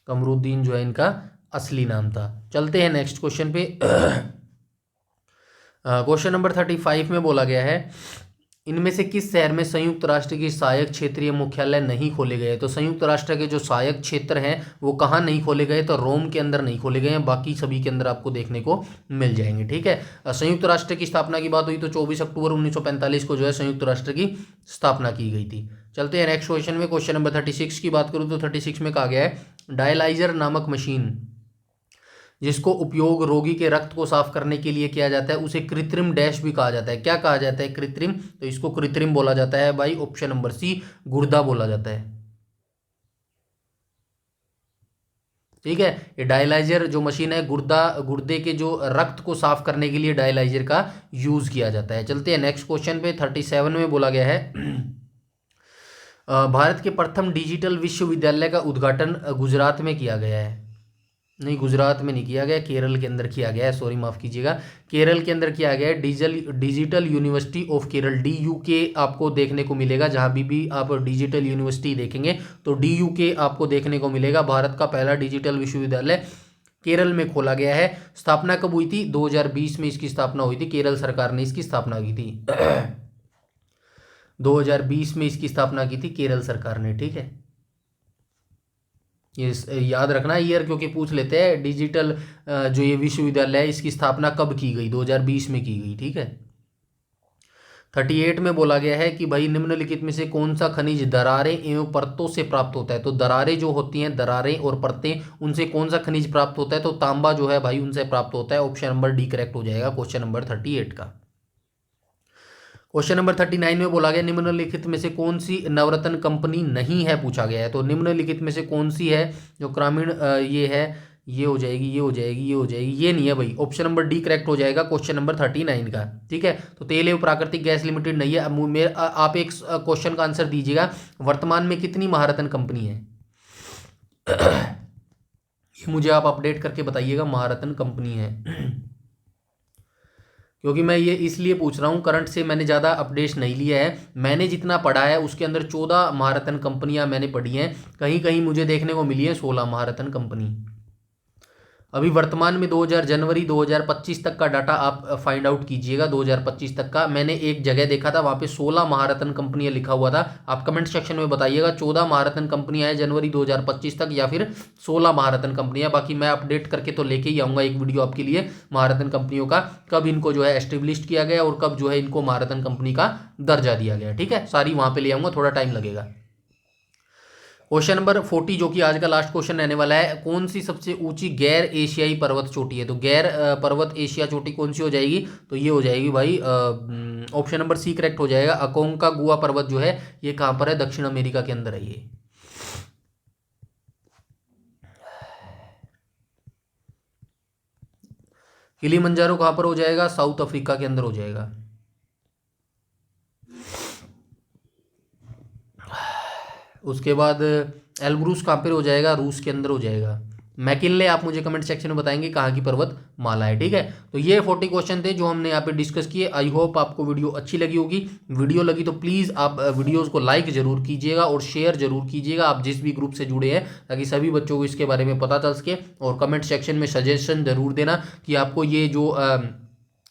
S1: कमरुद्दीन जो है इनका असली नाम था। चलते हैं नेक्स्ट क्वेश्चन पे। क्वेश्चन नंबर 35 में बोला गया है इनमें से किस शहर में संयुक्त राष्ट्र की सहायक क्षेत्रीय मुख्यालय नहीं खोले गए? तो संयुक्त राष्ट्र के जो सहायक क्षेत्र हैं वो कहाँ नहीं खोले गए? तो रोम के अंदर नहीं खोले गए हैं, बाकी सभी के अंदर आपको देखने को मिल जाएंगे। ठीक है, संयुक्त राष्ट्र की स्थापना की बात हुई तो 24 अक्टूबर 1945 को जो है संयुक्त राष्ट्र की स्थापना की गई थी। चलते हैं नेक्स्ट क्वेश्चन में। क्वेश्चन नंबर 36 की बात करूँ तो 36 में कहा गया है डायलाइजर नामक मशीन जिसको उपयोग रोगी के रक्त को साफ करने के लिए किया जाता है उसे कृत्रिम डैश भी कहा जाता है। क्या कहा जाता है? कृत्रिम। तो इसको कृत्रिम बोला जाता है भाई ऑप्शन नंबर सी, गुर्दा बोला जाता है। ठीक है, ये डायलाइजर जो मशीन है गुर्दे के जो रक्त को साफ करने के लिए डायलाइजर का यूज किया जाता है। चलते हैं नेक्स्ट क्वेश्चन पे। 37 में बोला गया है भारत के प्रथम डिजिटल विश्वविद्यालय का उद्घाटन गुजरात में किया गया है। नहीं, गुजरात में नहीं किया गया, केरल के अंदर किया गया है, सॉरी माफ़ कीजिएगा, केरल के अंदर किया गया है। Digital university of Kerala, DUK आपको देखने को मिलेगा। जहाँ भी आप डिजिटल यूनिवर्सिटी देखेंगे तो DUK आपको देखने को मिलेगा। भारत का पहला डिजिटल विश्वविद्यालय केरल में खोला गया है। स्थापना कब हुई थी? 2020 में इसकी स्थापना हुई थी। केरल सरकार ने इसकी स्थापना की थी। 2020 में इसकी स्थापना की थी केरल सरकार ने। ठीक है, ये याद रखना ईयर, क्योंकि पूछ लेते हैं डिजिटल जो ये विश्वविद्यालय है इसकी स्थापना कब की गई? 2020 में की गई। ठीक है, 38 में बोला गया है कि भाई निम्नलिखित में से कौन सा खनिज दरारें एवं परतों से प्राप्त होता है? तो दरारें जो होती हैं, दरारें और परतें, उनसे कौन सा खनिज प्राप्त होता है? तो तांबा जो है भाई उनसे प्राप्त होता है। ऑप्शन नंबर डी करेक्ट हो जाएगा क्वेश्चन नंबर 38 का। क्वेश्चन नंबर 39 में बोला गया निम्नलिखित में से कौन सी नवरत्न कंपनी नहीं है, पूछा गया है। तो निम्नलिखित में से कौन सी है जो ग्रामीण ये है, ये हो जाएगी, ये हो जाएगी, ये हो जाएगी, ये नहीं है भाई। ऑप्शन नंबर डी करेक्ट हो जाएगा क्वेश्चन नंबर 39 का। ठीक है, तो तेल एवं प्राकृतिक गैस लिमिटेड नहीं है। आप एक क्वेश्चन का आंसर दीजिएगा, वर्तमान में कितनी महारत्न कंपनी है? ये मुझे आप अपडेट करके बताइएगा, महारत्न कंपनी है। क्योंकि मैं ये इसलिए पूछ रहा हूँ, करंट से मैंने ज़्यादा अपडेट नहीं लिया है। मैंने जितना पढ़ा है उसके अंदर 14 महारत्न कंपनियां मैंने पढ़ी हैं। कहीं कहीं मुझे देखने को मिली है 16 महारत्न कंपनी। अभी वर्तमान में जनवरी 2025 तक का डाटा आप फाइंड आउट कीजिएगा। 2025 तक का मैंने एक जगह देखा था, वहाँ पे 16 महारत्न कंपनियां लिखा हुआ था। आप कमेंट सेक्शन में बताइएगा 14 महारत्न कंपनियां हैं जनवरी 2025 तक या फिर 16 महारत्न कंपनियां। बाकी मैं अपडेट करके तो लेके ही आऊँगा एक वीडियो आपके लिए महारत्न कंपनियों का, कब इनको जो है एस्टेब्लिश किया गया और कब जो है इनको महारत्न कंपनी का दर्जा दिया गया। ठीक है, सारी वहाँ पर ले आऊँगा, थोड़ा टाइम लगेगा। क्वेश्चन नंबर 40 जो कि आज का लास्ट क्वेश्चन रहने वाला है, कौन सी सबसे ऊंची गैर एशियाई पर्वत चोटी है? तो गैर पर्वत एशिया चोटी कौन सी हो जाएगी? तो ये हो जाएगी भाई ऑप्शन नंबर सी करेक्ट हो जाएगा। अकोंकागुआ पर्वत जो है ये कहाँ पर है? दक्षिण अमेरिका के अंदर है ये। किलिमंजारो कहाँ पर हो जाएगा? साउथ अफ्रीका के अंदर हो जाएगा। उसके बाद एल्ब्रूस कहाँ पर हो जाएगा? रूस के अंदर हो जाएगा। मैकिनले आप मुझे कमेंट सेक्शन में बताएंगे कहाँ की पर्वत माला है, ठीक है। तो ये 40 क्वेश्चन थे जो हमने यहाँ पे डिस्कस किए। आई होप आपको वीडियो अच्छी लगी होगी। वीडियो लगी तो प्लीज़ आप वीडियोस को लाइक जरूर कीजिएगा और शेयर जरूर कीजिएगा आप जिस भी ग्रुप से जुड़े हैं, ताकि सभी बच्चों को इसके बारे में पता चल सके। और कमेंट सेक्शन में सजेशन जरूर देना कि आपको ये जो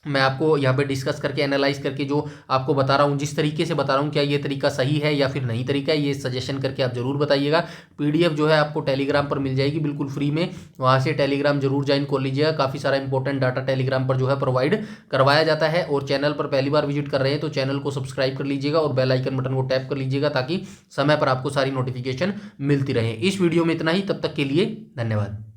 S1: मैं आपको यहाँ पे डिस्कस करके एनालाइज करके जो आपको बता रहा हूँ, जिस तरीके से बता रहा हूँ, क्या ये तरीका सही है या फिर नहीं तरीका है, ये सजेशन करके आप जरूर बताइएगा। पीडीएफ जो है आपको टेलीग्राम पर मिल जाएगी बिल्कुल फ्री में, वहाँ से टेलीग्राम जरूर ज्वाइन कर लीजिएगा। काफ़ी सारा इंपॉर्टेंट डाटा टेलीग्राम पर जो है प्रोवाइड करवाया जाता है। और चैनल पर पहली बार विजिट कर रहे हैं तो चैनल को सब्सक्राइब कर लीजिएगा और बेल आइकन बटन को टैप कर लीजिएगा ताकि समय पर आपको सारी नोटिफिकेशन मिलती रहे। इस वीडियो में इतना ही, तब तक के लिए धन्यवाद।